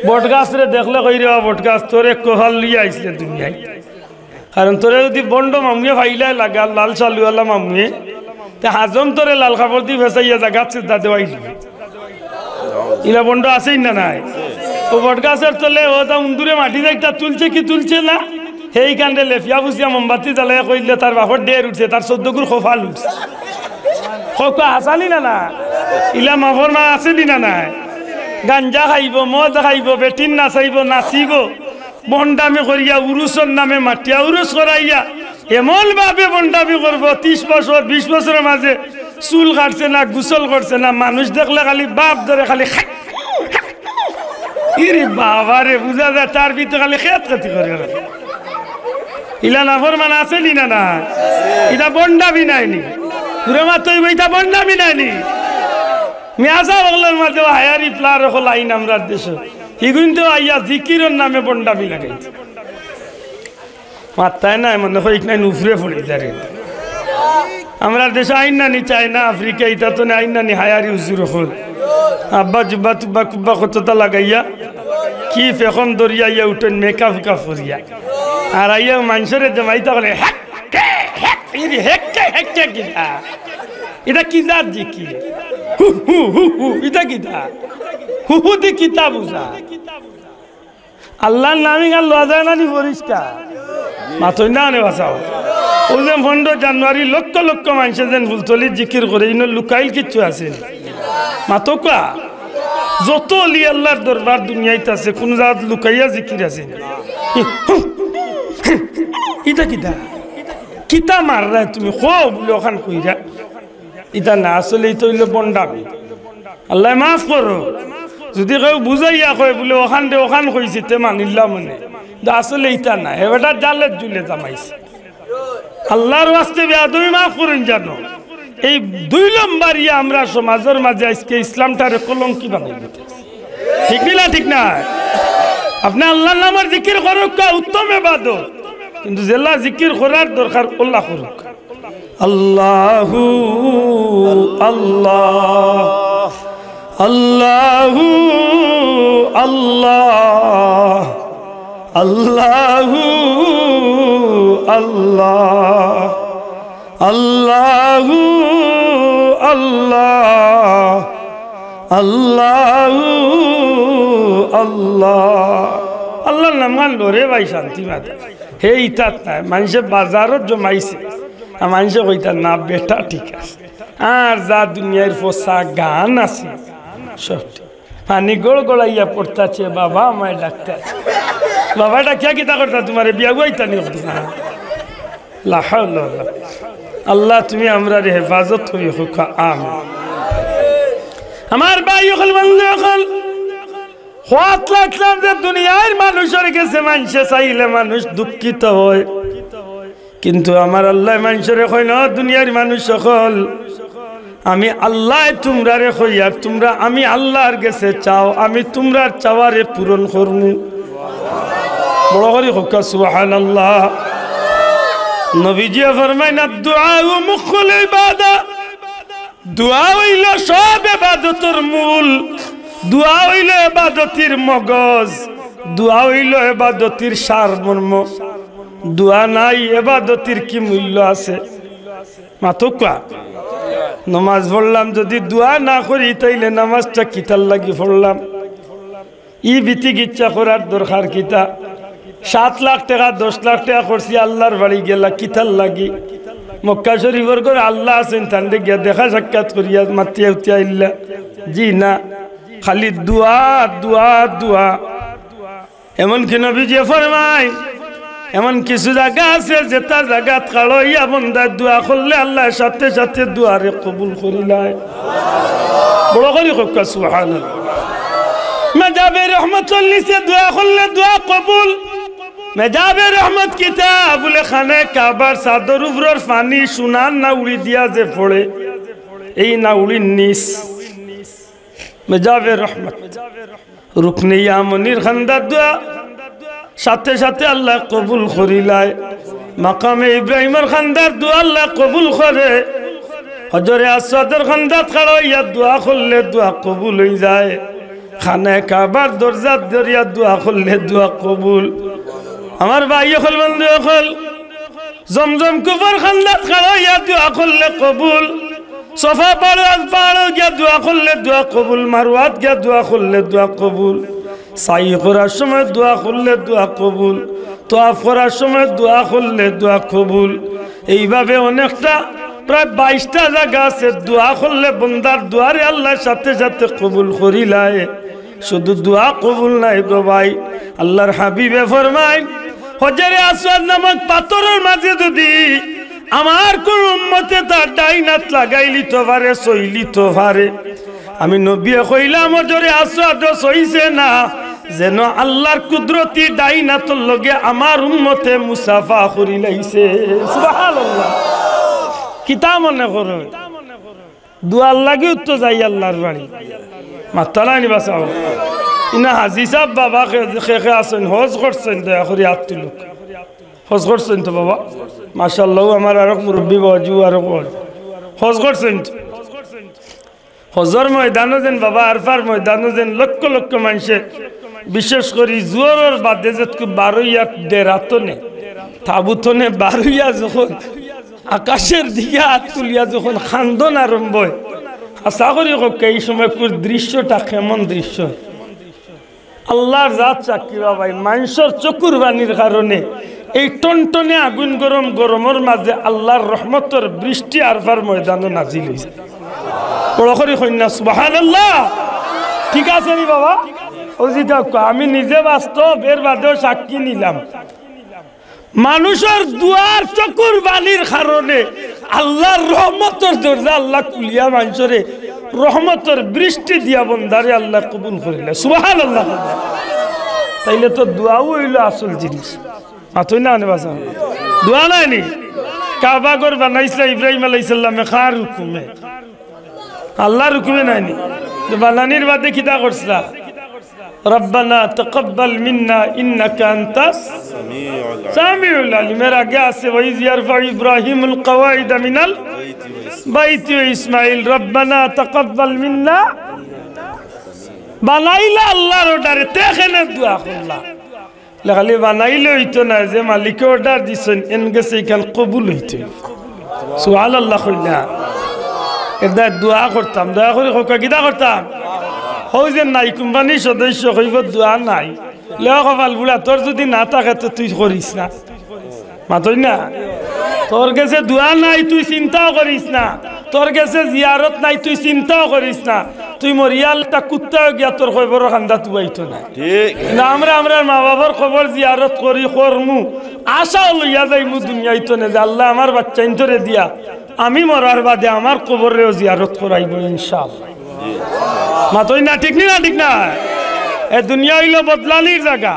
বটগাছরে দেখলে কই রে বটগাছ তোরে কোহাল লিয়ে আইসলে দুনিয়ায় কারণ তোরে যদি বন্ড মামুয়ে ফাইলাই লাগা লাল চালুওয়ালা মামুয়ে তে হাজম তোরে লাল কাপড় দিয়ে ফেসাইয়া জাগাচ্ছে তাতে আইলি ইলা বন্ড আছেই না নাই ও বটগাছের তলে ও তা উন্দুরে মাটি যাইটা তুলছে কি তুলছে না সেই কাণ্ডে লেফিয়া ফুসিয়া মোমবাতি জ্বালাই কইলে তার বাপর ডের উঠছে তার 14 গুর খোফাল উঠছে খোকা হাসানি না না ইলা মাফর মা আসেনি না নাই গাঞ্জা খাইব মদ খাইব বেটিন নাচাইব নাচিব বন্ডামি করিয়া উরুসর নামে মাটিয়া উরুস করাইয়া এমন ভাবে বন্ডামি করব 30 বছর 20 বছরের মাঝে চুল কাটছে না গোসল করছে না মানুষ দেখলে খালি বাপ ধরে খালি ইরে বাবারে বুঝা যায় তার ভিতরে খালি খেত খেতি করে ইলা নাফর মান আসেনি না না এটা বন্ডামি নাইনি দুরমা তুই বইটা বন্ডামি নাইনি মিয়াজা বগলের মাঝে হায়ারি প্লার হল আইন আমরা দেশে হিগুনতে আইয়া জিকিরের নামে বন্ডামি লাগাইছে মাত্তায় নাই মনে হয় নাই উফরে পড়ে যায় আমরা দেশে আইন নানি চায়না আফ্রিকা ইটা তো আইন নানি হায়ারি হুজুর হল আব্বা জুব্বা তুব্বা কুব্বা কতটা লাগাইয়া কি ফেখন দরিয়া ইয়া উঠেন মেকআপ কাফরিয়া আর আইয়া মানুষের জমাইতে বলে হেক্কে কিতা এটা কি জাত জি কি হু হু হু হু এটা কিতা হু হু দি কিতা বুঝা আল্লাহর নামে গান লওয়া যায় না নি পরিষ্কার মাথই না নে বাঁচাও ও যে 15 জানুয়ারি লক্ষ লক্ষ মানুষ যেন ফুলতলি জিকির করে ইনো লুকাইল কিচ্ছু আছে মাতকা যত অলি আল্লাহর দরবার দুনিয়াতে আছে কোন জাত লুকাইয়া জিকির আছে এটা কিতা কিতা মাররা তুমি খো বলে ওখান কইরা এটা না আসলে এটা হইল বন্ডামি আল্লাহ মাফ করো যদি কেউ বুঝাইয়া কয় বলে ওখান দে ওখান কইছে তে মানিল্লাম মনে আসলে এটা না এবারটা জালের জুলে জামাইছে আল্লাহর ওয়াস্তে বেয়াদবি মাফ করুন জানো এই 2 নম্বর ইয়া আমরা সমাজের মাঝে আজকে ইসলামটারে কলঙ্কি বানাই দিতে ঠিক না ঠিক না আপনি আল্লাহর নামের জিকির করুক উত্তম ইবাদত কিন্তু জেলা জিকির করার দরকার আল্লাহ করুক আল্লাহু আল্লাহ আল্লাহু আল্লাহ আল্লাহু আল্লাহ আল্লাহু আল্লাহ আল্লাহু আল্লাহ আল্লাহর নাম মানলো রে ভাই শান্তি মাতা হে ইতাত নাই মানুষে বাজারত জমাইছে আর মানুষে কইতা না বেটা ঠিক আছে আর যা দুনিয়ার ফসা গান আছে সব পানি গোল গোলাইয়া পড়তাছে বাবা আমায় ডাক্তার বাবাটা কে কিতা করতা তোমার বিয়া গুয়াইতা নি লা হাওলা ওয়ালা আল্লাহ তুমি আমরা রে হেফাজত করি হুকা আমিন আমার ভাই হল বন্ধু হল হাত লাগলাম যে দুনিয়ার মানুষের কাছে মানুষে চাইলে মানুষ দুঃখিত হয় কিন্তু আমার আল্লাহ মানুষের কই না দুনিয়ার মানুষ সকল আমি আল্লাহ তোমরা রে কই আর তোমরা আমি আল্লাহর কাছে চাও আমি তোমরার চাওয়ারে পূরণ করমু বড় করে হুকা সুবহানাল্লাহ নবীজি ফরমায় না দুআ মুখুল ইবাদত দোয়া হইল সব ইবাদতের মূল দোয়া হইল ইবাদতের মগজ দোয়া হইল ইবাদতের সারমর্ম দোয়া নাই ইবাদতের কি মূল্য আছে মাতকা নামাজ পড়লাম যদি দোয়া না করি তাইলে নামাজটা কিতার লাগি পড়লাম ই বিতি গিচ্ছা করার দরকার কিতা 7 লাখ টাকা 10 লাখ টাকা করছি আল্লাহর বাড়ি গেলা কিতার লাগি মক্কা শরীফের করে আল্লাহ আছেন তান্ডে গিয়া দেখা সাক্ষাৎ করিয়া মাতিয়া উতিয়া ইল্লা জি না খালি দোয়া দোয়া দোয়া এমন কি নবীজি ফরমায় এমন কিছু জায়গা আছে যেটা জায়গা খাড়ইয়া বন্দা দোয়া করলে আল্লাহ সাথে সাথে দোয়ারে কবুল করিলায় বড় করে কক্কা সুবহানাল্লাহ মেজাবে রহমতুল নিচে দোয়া করলে দোয়া কবুল মেজাবে রহমত কিতাবুল খানে কাবার সাদর উপরের পানি সোনার না উড়ি দিয়া যে পড়ে এই না উড়ির নিচ মেজাবে রহমত রুকনে ইয়ামনির খান্দার দোয়া সাথে সাথে আল্লাহ কবুল করিলায় মাকামে ইব্রাহিমের খান্দার দোয়া আল্লাহ কবুল করে হজরে আসওয়াদের খান্দাত খাড়াইয়া দোয়া করলে দোয়া কবুল হয়ে যায় খানে কাবার দরজাত দরিয়া দোয়া করলে দোয়া কবুল আমার ভাই হল বন্ধু হল জমজম কুফর খান্দাত খাড়াইয়া দোয়া করলে কবুল সফা পাড় গিয়া দোয়া করলে দোয়া কবুল মারওয়াত গিয়া দোয়া করলে দোয়া কবুল সাই করার সময় দোয়া করলে দোয়া কবুল তোয়াফ করার সময় দোয়া করলে দোয়া কবুল এইভাবে অনেকটা প্রায় 22টা জায়গা আছে দোয়া করলে বন্দার দোয়ারে আল্লাহর সাথে সাথে কবুল করিলায় শুধু দোয়া কবুল নাই গো ভাই আল্লাহর হাবিবে ফরমায় হজরে আসওয়াদ নামক পাথরের মাঝে যদি আমার কোন উম্মতে তার ডাইনাত লাগাইলি তো পারে সইলি তো পারে আমি নবী কইলাম হজরে আসওয়াদ সইছে না যেন আল্লাহর কুদরতি ডাইনাতর লগে আমার উম্মতে মুসাফা করি লাইছে সুবহানাল্লাহ কিতা মনে করো দুয়ার লাগি তো যাই আল্লাহর বাড়ি মাতালানি বাসাও ইনা হাজি সাহেব বাবা খেখে আছেন হজ করছেন দয়া করে হাত তুলুক হজ করছেন তো বাবা মাশাআল্লাহ আমার আরেক মুরব্বী বাজু আরেক হজ করছেন হজর ময়দানও যেন বাবা আরফার ময়দানও যেন লক্ষ লক্ষ মানুষে বিশেষ করে জোয়ারের বাদে যতটুকু বারোইয়া দেরাতনে তাবুতনে বারোইয়া যখন আকাশের দিকে হাত তুলিয়া যখন খান্দন আরম্ভ হয় আশা করি এই সময় দৃশ্যটা কেমন দৃশ্য আল্লাহর জাত চাকরি ভাই মানুষের চকুর বাণীর কারণে এই টনটনে আগুন গরম গরমের মাঝে আল্লাহর রহমতের বৃষ্টি আরফার ময়দানে নাজিল হয়েছে বড় করে কন্যা সুবহানাল্লাহ ঠিক আছে নি বাবা ও যেটা আমি নিজে বাস্তব এর বাদেও সাক্ষী নিলাম মানুষের দুয়ার চকুর বাণীর কারণে আল্লাহর রহমতের দরজা আল্লাহ খুলিয়া মানুষের রহমতের বৃষ্টি দিয়া বন্দারে আল্লাহ কবুল করিলে সুবহানাল্লাহ তাইলে তো দোয়াও হইল আসল জিনিস মাথই না আনে বাসা দোয়া নাইনি কাবা ঘর বানাইছিল ইব্রাহিম আলাইহিস সালামে খার হুকুমে আল্লাহর হুকুমে নাইনি বানানির বাদে কিতা করছলা ربنا تقبل منا انك انت السميع العليم मेरा आगे से वही يرفع ابراهيم القواعد من البيت واسماعيل ربنا تقبل منا বানাইলা আল্লাহর অর্ডারে তেখানে দোয়া করলা লাগলে বানাইলে হইতো না যে মালিক অর্ডার দিছেন এন গেছে কাল কবুল হইতো সুবহানাল্লাহ কইলা এটা দোয়া করতাম দোয়া করে কিটা করতাম হই যে নাই কোম্পানি সদস্য হইব দোয়া নাই লেও কপাল বুড়া তোর যদি না থাকে তো তুই করিস না মাতই না তোর কাছে দোয়া নাই তুই চিন্তাও করিস না তোর কাছে জিয়ারত নাই তুই চিন্তাও করিস না তুই মরিয়ালটা কুত্তাও গিয়া তোর খবর খান্দা তুবাইতো না না আমরা মা বাবার খবর জিয়ারত করি করমু আশাও লইয়া যাইমু দুনিয়াইতো না যে আল্লাহ আমার বাচ্চা ইন্তরে দিয়া আমি মরার বাদে আমার কবরেও জিয়ারত করাইব ইনশাআল্লাহ মাতই না ঠিক না এ দুনিয়া হইল বদলানির জায়গা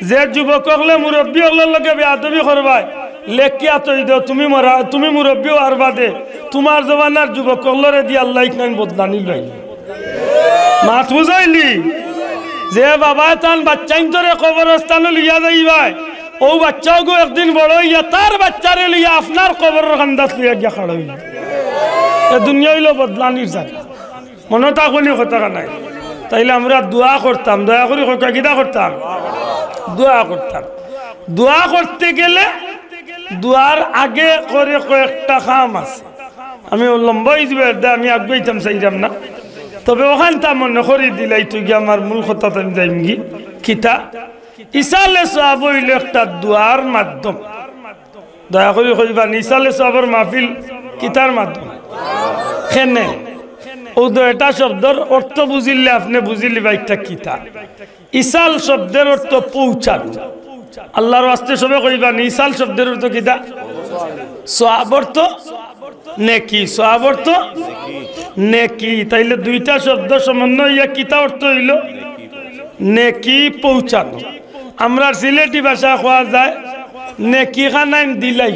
যে যুবক হলে মুরব্বী হলে লগে বেয়াদবি করবাই লেখিয়া তৈ দাও তুমি মুরব্বী আর বাদে তোমার জমানার যুবক হলরে দিয়ে আল্লাহ ইকনাইন বদলানি লই মাত বুঝাইলি যে বাবা তান বাচ্চাইন তোরে কবরস্থানে লিয়া যাইবাই ও বাচ্চাও গো একদিন বড় হইয়া তার বাচ্চারে লিয়া আপনার কবরের খান্দাত লিয়া গিয়া খাড়া হইল এ দুনিয়া হইল বদলানির জায়গা মনে তা কোনো কথা নাই তাইলে আমরা দোয়া করতাম দয়া করি কিটা করতাম দোয়া করতে গেলে দোয়ার আগে করে কয়েকটা কাম আছে আমি লম্বা আমি আগাইতাম চাইতাম না তবে ওখান তা মনে করি দিলাই তুই গিয়ে আমার মূল কথা আমি যাইম গি কিতা ইসালে সওয়াব হইল একটা দোয়ার মাধ্যম দয়া করি কইবা ইসালে সওয়াবের মাহফিল কিতার মাধ্যম খেনে ও এটা শব্দের অর্থ বুঝিলে আপনি বুঝিলি বা একটা কিতা ইসাল শব্দের অর্থ পৌঁছানো আল্লাহর ওয়াস্তে সবে কইবা ইসাল শব্দের অর্থ কিতা সওয়াব অর্থ নেকি সওয়াব অর্থ নেকি তাইলে দুইটা শব্দ সমন্বয় ইয়া কিতা অর্থ হইল নেকি পৌঁছানো আমরা সিলেটি ভাষা কোয়া যায় নেকি খানাইন দিলাই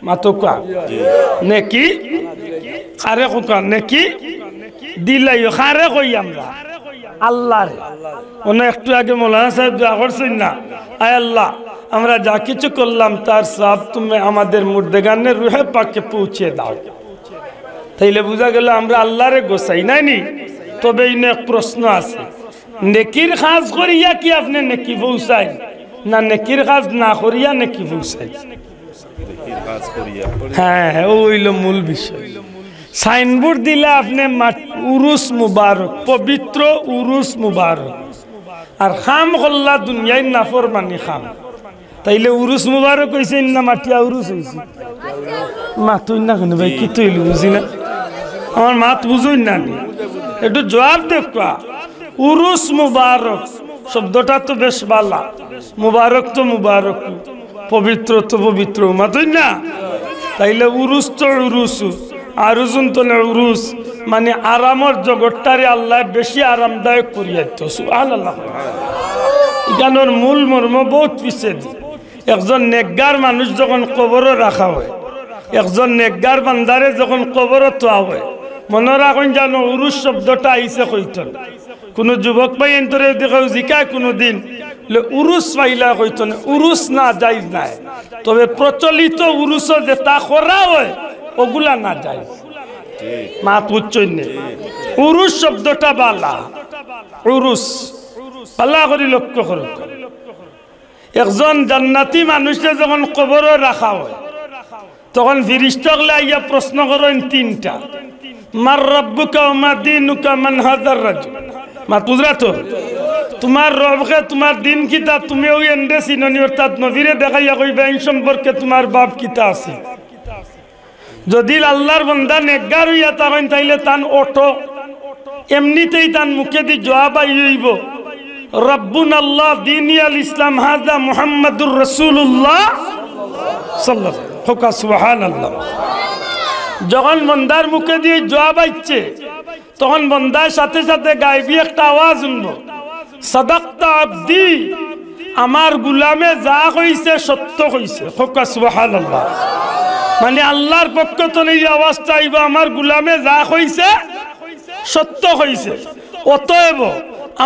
মাতকা নেকি খারে কোকা নেকি দিলাই খারে কই আমরা আল্লাহর ওনা একটু আগে মৌলানা সাহেব দোয়া করছেন না আয় আল্লাহ আমরা যা কিছু করলাম তার সব তুমি আমাদের মুর্দেগানের রুহে পাকে পৌঁছে দাও তাইলে বুঝা গেল আমরা আল্লাহরে গোসাই নাইনি তবে এই এক প্রশ্ন আছে নেকির কাজ করিয়া কি আপনি নেকি পৌঁছাই না নেকির কাজ না করিয়া নেকি পৌঁছাই হ্যাঁ ও হইল মূল বিষয় সাইনবোর্ড দিলে আপনি উরুস মুবারক পবিত্র উরুস মুবারক আর খাম কল্লা দুনিয়ায় নাফরমানি খাম তাইলে উরুস মুবারক হইছে না মাটিয়া উরুস হইছে মাতুই না কেন ভাই কি তৈল বুঝি না আমার মাত বুঝুই না একটু জবাব দেখা উরুস মুবারক শব্দটা তো বেশ বালা মুবারক তো মুবারক পবিত্র তো পবিত্র মাতুই না তাইলে উরুস তো উরুস আরুজুন তোলে উরুস মানে আরামর জগৎটারে আল্লাহ বেশি আরামদায়ক করিয়া দিত সুবহানাল্লাহ এখানোর মূল মর্ম বহুত পিছিয়ে দি একজন নেকগার মানুষ যখন কবরও রাখা হয় একজন নেকগার বান্দারে যখন কবরও তোয়া হয় মনে রাখুন যেন উরুস শব্দটা আইসে কইত কোনো যুবক ভাই এন্তরে দেখাও জিকায় কোনো দিন উরুস পাইলা কইত না উরুস না যাইজ নাই তবে প্রচলিত উরুস যেটা করা হয় ওগুলা না যায় মা পুচ্ছই নে উরুস শব্দটা বালা উরুস পাল্লা করে লক্ষ্য করো একজন জান্নাতি মানুষকে যখন কবরে রাখা হয় তখন ফিরিস্তাগলা ইয়া প্রশ্ন করেন তিনটা মার রাব্বুকা ওয়া মা দীনুকা মান হাযার রাজুল মা কুদরাত তোমার রবকে তোমার দিন কিতা তুমি ওই এন্ডে চিননি অর্থাৎ নবীরে দেখাইয়া কইবা এই সম্পর্কে তোমার বাপ কিতা আছে যদি আল্লাহর বান্দা নেককার হইয়া থাকেন তাইলে তান ওঠো এমনিতেই তান মুখে দি জবাব আইব রব্বুন আল্লাহ দীনিয়াল ইসলাম হাযা মুহাম্মাদুর রাসূলুল্লাহ সাল্লাল্লাহু আলাইহি সুবহানাল্লাহ যখন বান্দার মুখে দিয়ে জবাব আইছে তখন বান্দার সাথে সাথে গায়বী একটা আওয়াজ শুনবো সাদাক্তা আবদি আমার গোলামে যা কইছে সত্য কইছে সুবহানাল্লাহ মানে আল্লাহর পক্ষ থেকে এই আওয়াজটা আইব আমার গোলামে যা কইছে সত্য কইছে অতএব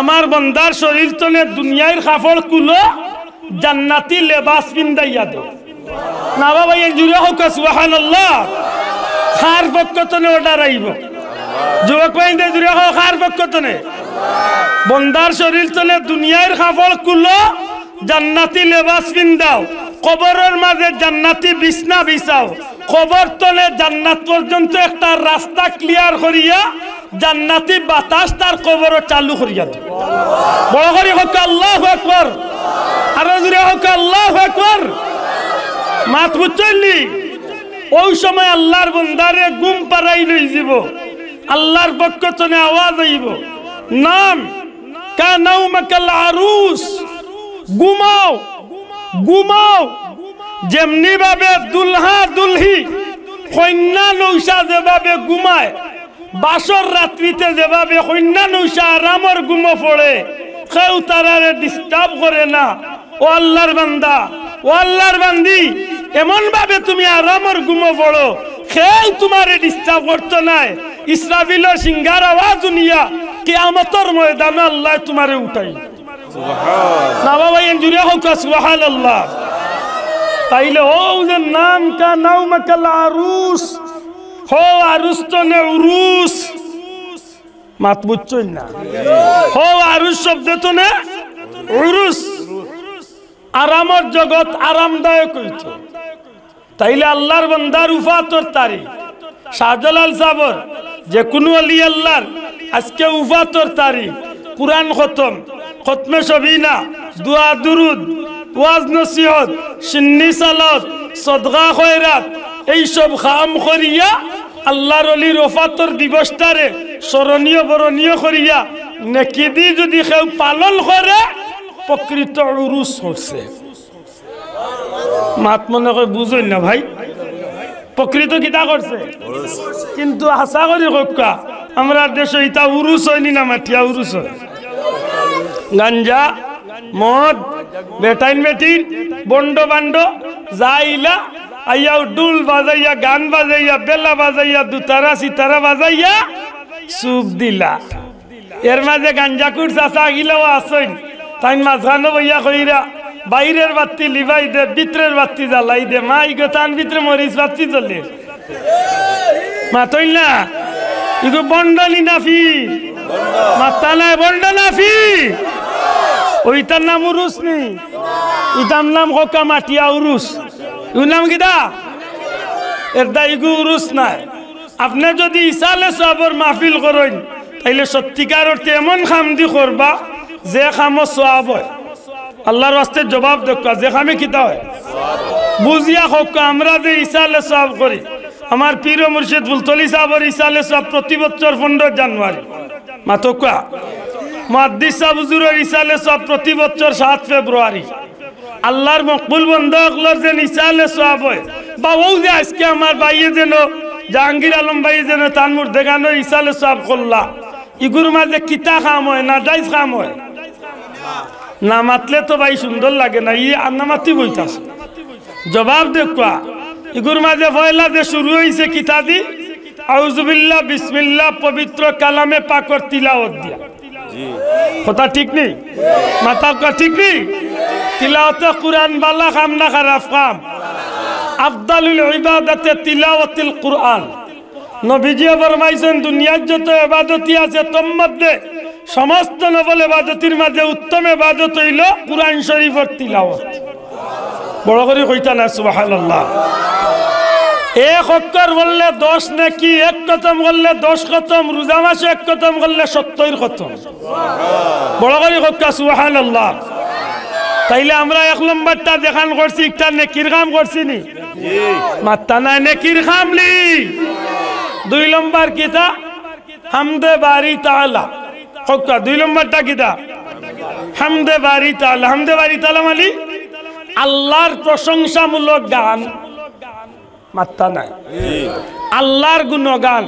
আমার বান্দার শরীর তলে দুনিয়ার কাপড় কুলো জান্নাতি লেবাস পিন্দাইয়া দাও না বাবা এই জুড়ে হোক সুবহানাল্লাহ খার পক্ষ থেকে অর্ডার আইব যুবক ভাইদের জুড়ে হোক খার পক্ষ থেকে বান্দার শরীর তলে দুনিয়ার কাপড় কুলো জান্নাতি লেবাস পিন্দাও কবরের মাঝে জান্নাতি বিছনা বিছাও কবর তলে জান্নাত পর্যন্ত একটা রাস্তা ক্লিয়ার করিয়া জান্নাতি বাতাস তার কবর চালু করিয়া দাও বড় করে হোক আল্লাহু আকবার আর জোরে হোক আল্লাহু আকবার মাত বুঝলি ওই সময় আল্লাহর বান্দারে ঘুম পাড়াই লই যাব আল্লাহর পক্ষ থেকে আওয়াজ আইব নাম কা নাউমাকাল আরুস ঘুমাও ঘুমাও যেমনি ভাবে দুলহা দুলহি কন্যা নৌসা যেভাবে ঘুমায় বাসর রাত্রিতে যেভাবে কন্যা নৌসা আরামর ঘুমো পড়ে কেউ তারারে ডিস্টার্ব করে না ও আল্লাহর বান্দা ও আল্লাহর বান্দি এমন ভাবে তুমি আরামর ঘুমো পড়ো কেউ তোমারে ডিস্টার্ব করতো নাই ইসরাফিলের সিংহার আওয়াজ শুনিয়া কিয়ামতের ময়দানে আল্লাহ তোমারে উঠাই না বাবা এন জুড়ে হোক সুবহানাল্লাহ তাইলে ও যে নাম কা নাউমাকাল আরুস হো আরুস তো নে উরুস মাত বুঝছই না হো আরুস শব্দ তো নে উরুস আরামর জগৎ আরামদায়ক হইতো তাইলে আল্লাহর বান্দার উফাতর তারিখ শাহজালাল সাবর যে কোন ওলি আল্লাহর আজকে উফাতর তারিখ কুরআন খতম খতমে সবিনা দুয়া দুরুদ ওয়াজ নসিহত সুন্নি সালাত সদকা খয়রাত এই সব কাম করিয়া আল্লাহর ওলির ওফাতর দিবসটারে স্মরণীয় বরণীয় করিয়া নেকি দি যদি কেউ পালন করে প্রকৃত উরুস করছে মাত মনে করে বুঝই না ভাই প্রকৃত কিতা করছে কিন্তু আশা করি কক্কা আমরা দেশে ইতা উরুস হয়নি না মাটিয়া উরুস হয় গাঞ্জা মদ বেটাইন বেটিন বন্ড বান্ড যাইলা আইয়া ডুল বাজাইয়া গান বাজাইয়া বেলা বাজাইয়া দুতারা সিতারা বাজাইয়া সুপ দিলা এর মাঝে গাঞ্জা কুর চাষা গিলাও আসইন তাই মাঝখানো বইয়া কইরা বাইরের বাতি লিভাই দে ভিতরের বাতি জ্বালাই দে মা ইগো তান ভিতরে মরিচ বাতি জ্বলে মাতইল না ইগো বন্ডলি নাফি মাতা নাই বন্ড নাফি ওইটার নাম উরুস নি ইটার নাম হকা মাটিয়া উরুস ইউর নাম কিটা এর দাইগু উরুস নাই আপনি যদি ইসালে সবর মাহফিল করেন তাইলে সত্যিকার অর্থে এমন খাম দি করবা যে খামো সওয়াব হয় আল্লাহর ওয়াস্তে জবাব দেখা যে খামে কিতা হয় বুঝিয়া হোক আমরা যে ইসালে সওয়াব করি আমার পীর ও মুর্শিদ ফুলতলি সাহেবের ইসালে সওয়াব প্রতি বছর 15 জানুয়ারি মাতকা মুহাদ্দিস সাহেব হুজুরের ইসালে সওয়াব প্রতি বছর 7 ফেব্রুয়ারি আল্লাহর মকবুল বন্দাগুলোর যে ইসালে সওয়াব হয় বা ও যে আজকে আমার ভাইয়ে যেন জাহাঙ্গীর আলম ভাই যেন তানমুর দেখানো ইসালে সওয়াব করলা ইগুর মাঝে কিতা খাম হয় না জায়েজ খাম হয় না মাতলে তো ভাই সুন্দর লাগে না ই আন্নামাতি বইতাস জবাব দেখা ইগুর মাঝে পয়লা যে শুরু হইছে কিতা দি আউযুবিল্লাহ বিসমিল্লাহ পবিত্র কালামে পাকর তিলাওয়াত দিয়া কথা ঠিক নেই মাতার কথা ঠিক নেই তিলাওয়াতে কুরআন বালা কাম না খারাপ কাম আফদালুল ইবাদাতে তিলাওয়াতুল কুরআন নবীজি ফরমাইছেন দুনিয়ার যত ইবাদতি আছে তোর মধ্যে সমস্ত নফল ইবাদতের মাঝে উত্তম ইবাদত হইল কুরআন শরীফের তিলাওয়াত। বড় করে কইতা না সুবহানাল্লাহ। এক অক্ষর বললে 10 নাকি, এক খতম করলে 10 খতম, রোজা মাসে এক খতম করলে 70 খতম। বড় করে কইতা সুবহানাল্লাহ। তাইলে আমরা এক নম্বরটা দেখান করছি, একটা নেকির কাম করছি নি? মাত্তা না নেকির কামলি। 2 নম্বর কিতা? হামদে বারি তাআলা। কইতা 2 নম্বরটা কিতা? হামদে বারি তাআলা। হামদে বারি তাআলা মানে আল্লাহর প্রশংসামূলক গান। মাত্তা নাই, আল্লাহর গুণগান।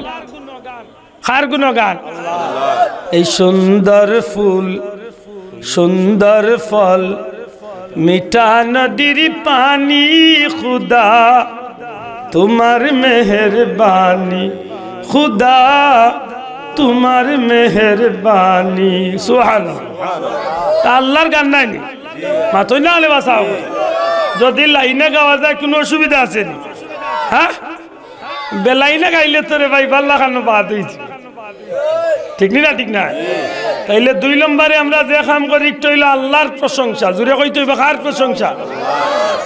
কার গুণগান? এই সুন্দর ফুল, সুন্দর ফল, মিঠা নদীর পানি, খুদা তোমার মেহেরবানি, খুদা তোমার মেহেরবানি। সুবহানাল্লাহ। আল্লাহর গান নাই নি? মাতই না আলে বাসাও। যদি লাইনে গাওয়া যায় কোনো অসুবিধা আছে নি? হ্যাঁ, বেলাইনে গাইলে তো রে ভাই পাল্লা খানো বাদ হয়েছে। ঠিক না? ঠিক না? তাইলে 2 নম্বরে আমরা যে কাম করি একটু হইলো আল্লাহর প্রশংসা। জুড়ে কইতে হইবে কার প্রশংসা?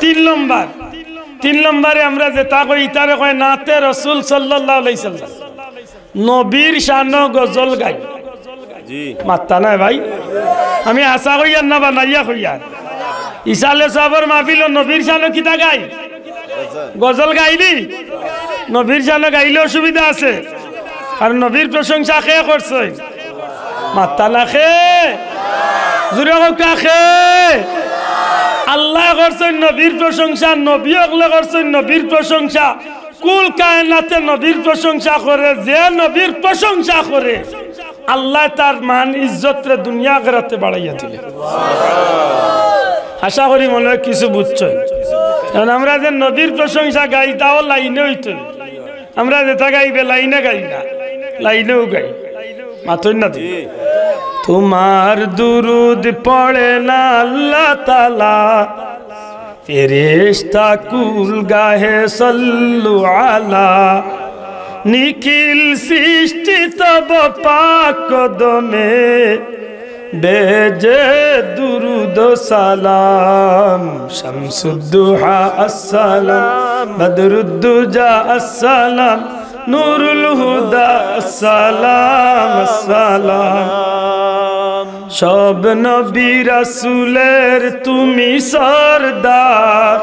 3 নম্বরে আমরা যেটা কই তারে কয় নাতে রাসূল সাল্লাল্লাহু আলাইহি সাল্লাম, নবীর শানে গজল গাই। জি মাত্তা নাই ভাই। আমি আশা কইয়ার না বানাইয়া কইয়ার। ইসালে সাহাবার মাহফিল নবীর শানে কিতা গাই? গজল গাইলি। নবীর শানে গাইলে অসুবিধা আছে, আর নবীর প্রশংসা কে করছে? মাত্তা না খে, জুড়ে কা খে। আল্লাহ করছেন নবীর প্রশংসা, নবী ওগুলো করছেন নবীর প্রশংসা। কুল কায়নাতে নবীর প্রশংসা করে। যে নবীর প্রশংসা করে আল্লাহ তার মান ইজ্জতরে দুনিয়া আখিরাতে বাড়াইয়া দিলে। আশা করি মনে হয় কিছু বুঝছো। কারণ আমরা যে নবীর প্রশংসা গাই তাও লাইনে হইতো। আমরা যেটা গাইবে লাইনে গাই না, লাইনেও গাই। মাতই না তুই? তোমার দুরুদ পড়ে না আল্লাহ তাআলা, ফেরেশতা কুল গাহে সাল্লু আলা, নিখিল সৃষ্টি তব পাক কদমে বেজে দুরুদ সালাম। শামসুদ্দুহা আসসালাম, বদরুদ্দুজা আসসালাম, নূরুল হুদা আসসালাম আসসালাম। সব নবী রাসূলের তুমি সরদার,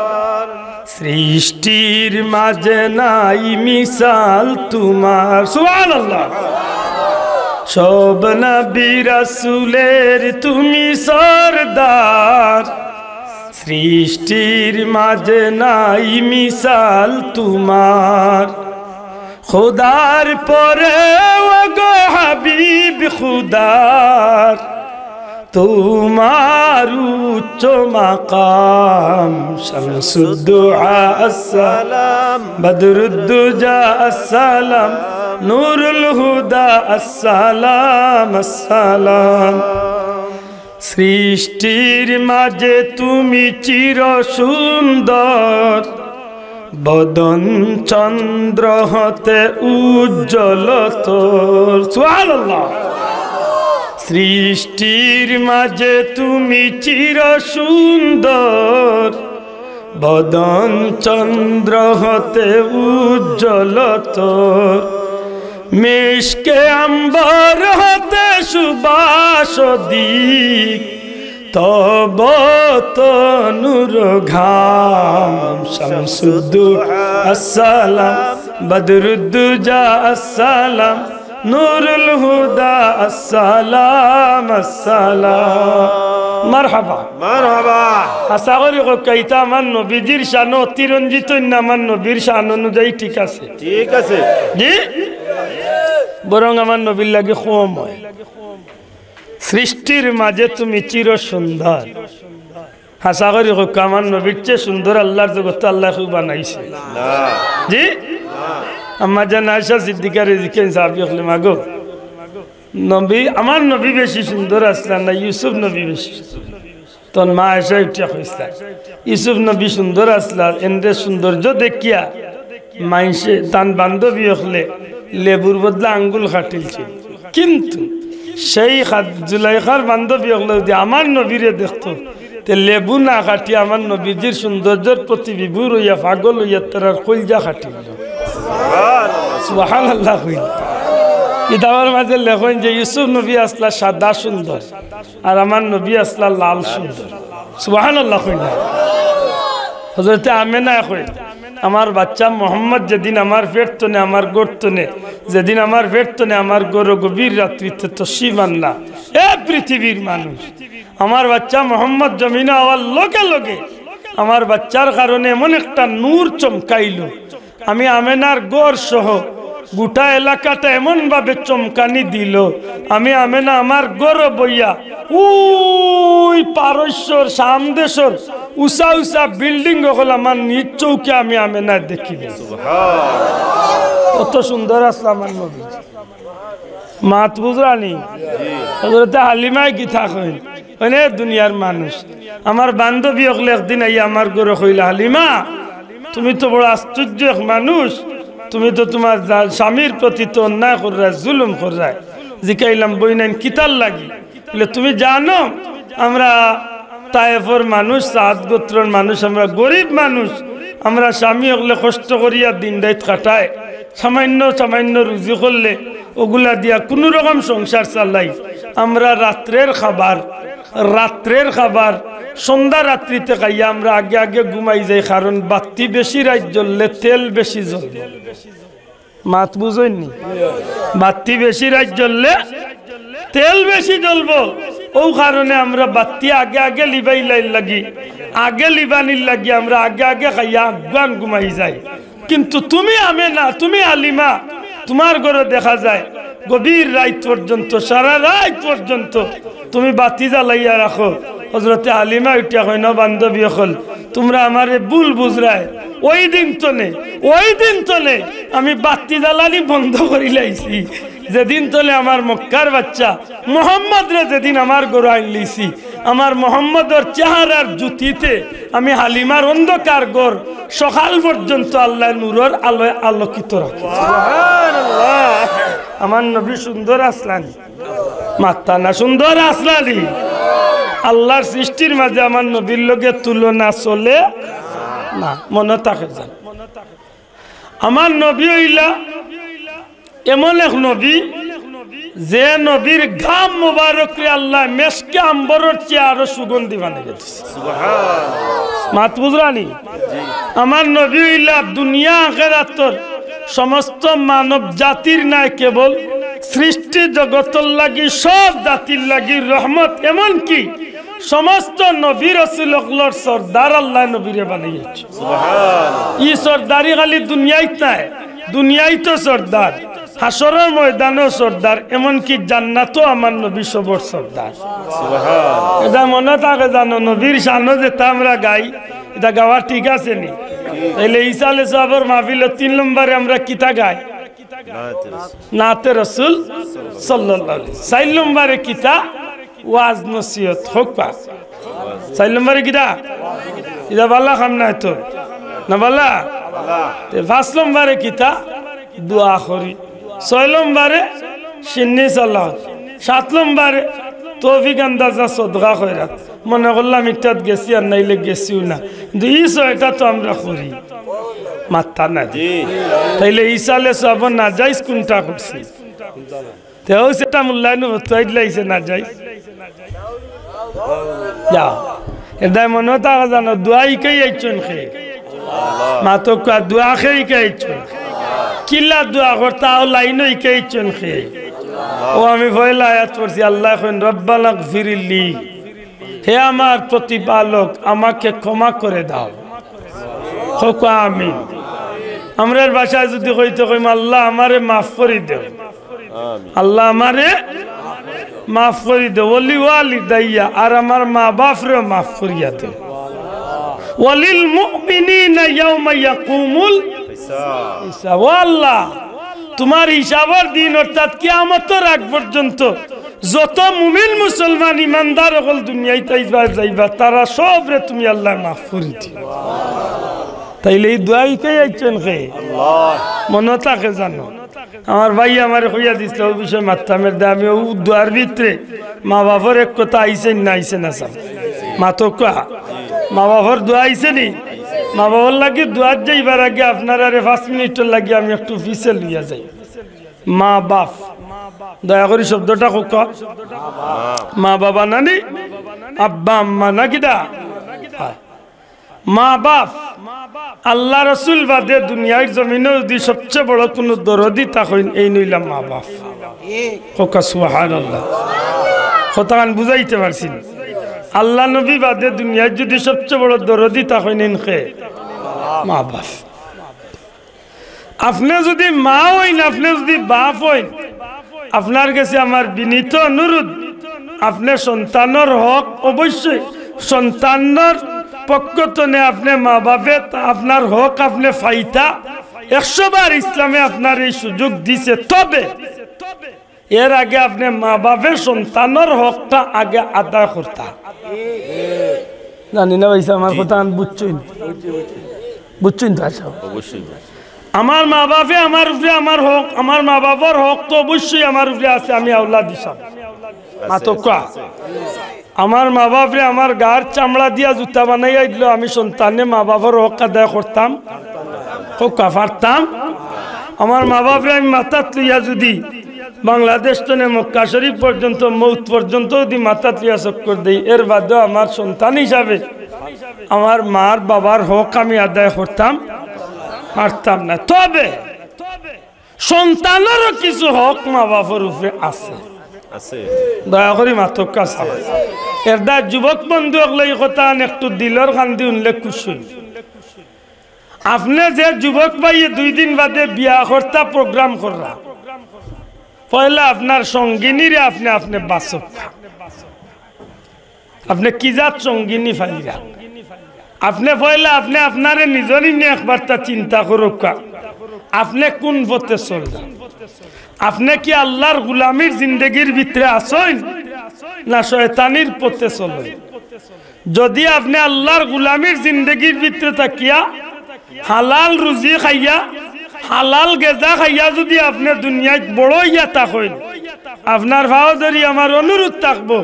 সৃষ্টির মাঝে নাই মিসাল তোমার। সুবহানাল্লাহ। সব নবী রাসূলের তুমি সরদার, সৃষ্টির মাঝে নাই মিসাল তোমার। খুদার পরে ওগো হাবিব খুদার, তোমার উচ্চ মাকাম। শামসুদ্দুহা আসসালাম, বদরুদ্দুজা আসসালাম, নূরুল হুদা আসসালাম আসসালাম। সৃষ্টির মাঝে তুমি চির সুন্দর, বদন চন্দ্র হতে উজ্জ্বল তোর। সুবহানাল্লাহ। সৃষ্টির মাঝে তুমি চির সুন্দর, বদন চন্দ্র হতে উজ্জ্বল তোর। মিশকে আম্বর হতে সুবাস দিক, তব তনুর ঘাম। শামসুদ্দুহা আসসালাম, বদরুদ্দুজা আসসালাম, নূরুল হুদা আসসালাম আসসালাম। মারহাবা মারহাবা। আশা করি কইতা আমার নবীজির শান অতিরঞ্জিত না, আমার নবীর শান অনুযায়ী ঠিক আছে। ঠিক আছে জি, বরং আমার নবীর লাগে কম হয়। সৃষ্টির মাঝে তুমি চির সুন্দর। আশা করি আমার নবীর চেয়ে সুন্দর আল্লাহর জগৎ আল্লাহ বানাইছে জি। আম্মা জান আয়েশা সিদ্দিকার জিকেন সাহাবী হলে মাগো, নবী আমার নবী বেশি সুন্দর আসলেন না ইউসুফ নবী বেশি? তখন মা আয়েশা উঠিয়া কইছিল ইউসুফ নবী সুন্দর আসলার, এন্দ্রে সৌন্দর্য দেখিয়া মাইসে তান বান্ধবী হলে লেবুর বদলা আঙ্গুল খাটিলছে। কিন্তু সেই জুলাইখার বান্ধবী হলো যদি আমার নবীরে দেখতো তে লেবু না কাটি আমার নবীজির সৌন্দর্যের প্রতি বিভোর হইয়া পাগল হইয়া তার কলজা কাটি সুবহানাল্লাহ কইল। কিতাবের মাঝে লেখেন যে ইউসুফ নবী আসলা সাদা সুন্দর আর আমার নবী আসলা লাল সুন্দর। সুবহানাল্লাহ কইল। হযরতে আমেনা কইল আমার বাচ্চা মোহাম্মদ যেদিন আমার পেটতনে আমার গোড়তনে যেদিন আমার পেটতনে আমার গরু গভীর রাত্রিতে তশরিফ আনলা এ পৃথিবীর মানুষ আমার বাচ্চা মোহাম্মদ জমিনে হওয়ার লগে লগে আমার বাচ্চার কারণে এমন একটা নূর চমকাইল আমি আমেনার গড় সহ গোটা এলাকাটা এমন ভাবে চমকানি দিল আমি আমেনা আমার গড় বইয়া ওই পারস্যর সামদেশর উষা উষা বিল্ডিং হল আমার নিজ চৌকে আমি আমেনা দেখিব। কত সুন্দর আসলো আমার নবী মাত বুঝরানি হযরতে হালিমায় কি থাকেন মানে দুনিয়ার মানুষ আমার বান্ধবী হলে একদিন আইয়া আমার গড়ে কইলা হালিমা তুমি তো বড় আশ্চর্য এক মানুষ তুমি তো তোমার স্বামীর প্রতি তো অন্যায় কররা জুলুম কররা জিকাইলাম বইনাইন কিতাল লাগি বলে তুমি জানো আমরা তায়েফের মানুষ সাদ গোত্রের মানুষ আমরা গরিব মানুষ আমরা স্বামী হলে কষ্ট করিয়া দিন রাত কাটায় সামান্য সামান্য রুজি করলে ওগুলা দিয়া কোনো রকম সংসার চালাই আমরা রাত্রের খাবার সন্ধ্যা রাত্রিতে খাইয়া আমরা আগে আগে ঘুমাই যাই কারণ বাতি বেশি রাত জ্বললে তেল বেশি জ্বলবে মাত বুঝেননি বাতি বেশি রাত জ্বললে তেল বেশি জ্বলবো ও কারণে আমরা বাতি আগে আগে লিবাইলাই লাগি আগে লিবানির লাগি আমরা আগে আগে খাইয়া আগান ঘুমাই যাই কিন্তু তুমি আমেনা তুমি হালিমা তোমার ঘরে দেখা যায় গভীর রাত পর্যন্ত সারা রাত পর্যন্ত তুমি বাতি জ্বালাইয়া রাখো। হযরতে হালিমা উঠিয়া কই না বান্ধবী হল তোমরা আমারে ভুল বুঝরায় ওই দিন তলে আমি বাতি জ্বালানি বন্ধ করি লাইছি যেদিন তলে আমার মক্কার বাচ্চা মোহাম্মদ রে যেদিন আমার ঘরে আনলিছি আমার মোহাম্মদের চেহারার জুতিতে আমি হালিমার অন্ধকার ঘর সকাল পর্যন্ত আল্লাহ নূরের আলোয় আলোকিত রাখি। সুবহানাল্লাহ আমার নবী সুন্দর আসলানি মাত্তা না সুন্দর আসলানি আল্লাহর সৃষ্টির মাঝে আমার নবীর লগে তুলনা চলে না মনে থাকে যান। আমার নবী হইলা এমন এক নবী যে নবীর ঘাম মুবারক আল্লাহ মেশকে আম্বরের চেয়ে আরো সুগন্ধি বানিয়ে দিয়েছে। সুবহানাল্লাহ মাত বুঝরানি আমার নবী হইলা দুনিয়া আখিরাতের সমস্ত মানব জাতির নাই কেবল সৃষ্টি জগতের লাগি সব জাতির লাগি রহমত এমন কি সমস্ত নবী রাসূলুল্লাহর সরদার আল্লাহ নবীরে বানিয়েছে। সুবহানাল্লাহ ই সরদারি খালি দুনিয়ায় নাই দুনিয়ায় তো সরদার হাসরের ময়দানেও সরদার এমনকি জান্নাতও আমার নবী সবর সরদার। সুবহানাল্লাহ এটা মনে থাকে জানো নবীর শানও যেটা আমরা গাই এটা গাওয়া ঠিক আছে নি তাইলে ঈসা আলাইহিস সালামের মাহফিলে 3 নম্বরে আমরা কিতা গাই নাতে রাসূল সাল্লাল্লাহু আলাইহি 4 নম্বরে কিতা ওয়াজ নসিহত হকবা 4 নম্বরে কিতা এটা বালা কাম না তো না বালা তে 5 নম্বরে কিতা দোয়া করি 6 নম্বরে সিন্নি সালাত 7 নম্বরে তৌফিক আন্দাজা সদকা খয়রাত মনে করলাম একটাত গেছি আর নাইলে গেছিও না কিন্তু এই ছয়টা তো আমরা করি মাত্তা না তাইলে ঈসা আলাইহিস সালাম না যাইস কোনটা করছি তেও সেটা মূল্যায়ন হতে লাইছে না যাই যা এটা মনে তা জানো দোয়াই কই আইছন খে মাতো কা দোয়া খেই কইছন কিল্লা দোয়া করতা লাইনই কইছন খে ও আমি পয়লা আয়াত পড়ছি আল্লাহ কইন রব্বানা গফিরলি হে আমার প্রতিপালক আমাকে ক্ষমা করে দাও হোক আমিন আমরার ভাষায় যদি কইতে কইম আল্লাহ আমারে মাফ করে দাও আল্লাহ আমারে মাফ করে দাও ওলি ওয়ালিদাইয়া আর আমার মা বাপরে মাফ করিয়া দাও ওয়ালিল মুমিনিনা ইয়াউমা ইয়াকুমুল হিসাব আল্লাহ তোমার হিসাবের দিন অর্থাৎ কিয়ামতের আগ পর্যন্ত যত মুমিন মুসলমান ইমানদার হল দুনিয়ায় যাইবা তারা সবরে তুমি আল্লাহ মাফ করে দিও তাইলে এই দোয়াই কে আইছেন কে আল্লাহ মনে থাকে জানো আমার ভাই আমার হইয়া দিছিল ওই বিষয় মাত্রামের দা আমি ও দুয়ার ভিতরে মা বাবার এক কথা আইসেন না আইসে না সব মা তো মা বাবার দোয়া আইসে নি মা বাবার লাগে দোয়ার যাইবার আগে আপনার আরে 5 মিনিটের লাগে আমি একটু ফিসে লইয়া যাই মা বাপ দয়া করে শব্দটা হোক মা বাবা নানি আব্বা আম্মা নাকি দা মা বাপ আল্লাহ রসুল বাদে দুনিয়ার জমিনে যদি সবচেয়ে বড় কোনো দরদি তাকইন এই নইলাম মা বাপ হোকা সুবহানাল্লাহ কথান বুঝাইতে পারছি আল্লাহ নবী বাদে দুনিয়ার যদি সবচেয়ে বড় দরদি তাকইন ইনকে মা বাপ আপনি যদি মা হইন আপনি যদি বাপ হইন আপনার কাছে আমার বিনীত অনুরোধ আপনি সন্তানের হক অবশ্যই সন্তানের পক্ষ তনে আপনি মা বাপে আপনার হক আপনি ফাইতা 100 বার ইসলামে আপনার এই সুযোগ দিছে তবে এর আগে আপনি মা বাপের সন্তানের হকটা আগে আদায় করতা জানি না ভাইসা আমার কথা বুঝছেন তো আচ্ছা অবশ্যই আমার মা বাপে আমার উপরে আমার হক আমার মা বাবার হক তো অবশ্যই আমার উপরে আছে আমি আওলাদ হিসাব মাতকা আমার মা বাপরে আমার গার চামড়া দিয়া জুতা বানাইয়া দিল আমি সন্তানে মা বাবার হক আদায় করতাম পারতাম আমার মা বাপরে আমি মাথাত লইয়া যদি বাংলাদেশ তনে মক্কা শরীফ পর্যন্ত মৌত পর্যন্ত যদি মাথাত লইয়া চক্কর দেই এর বাদেও আমার সন্তান হিসাবে আমার মার বাবার হক আমি আদায় করতাম পারতাম না তবে সন্তানেরও কিছু হক মা বাবার উপরে আছে দয়া করি মাতকা সাল এর দা যুবক বন্ধু এই কথা একটু দিলর কান্দি উল্লেখ খুশি আপনি যে যুবক ভাই 2 দিন বাদে বিয়া করতা প্রোগ্রাম করা পয়লা আপনার সঙ্গিনীরে আপনি আপনি বাসক আপনি কি জাত সঙ্গিনী ফাইরা আপনি পয়লা আপনি আপনারে নিজরই নিয়ে একবার তা চিন্তা করুক আপনি কোন পথে চলবেন আপনি কি আল্লাহর গোলামির জিন্দগির ভিতরে আছেন না শয়তানির পথে চলেন যদি আপনি আল্লাহর গোলামির জিন্দগির ভিতরে থাকিয়া হালাল রুজি খাইয়া হালাল গেজা খাইয়া যদি আপনি দুনিয়ায় বড় হইয়া থাকেন আপনার ভাও ধরি আমার অনুরোধ থাকবো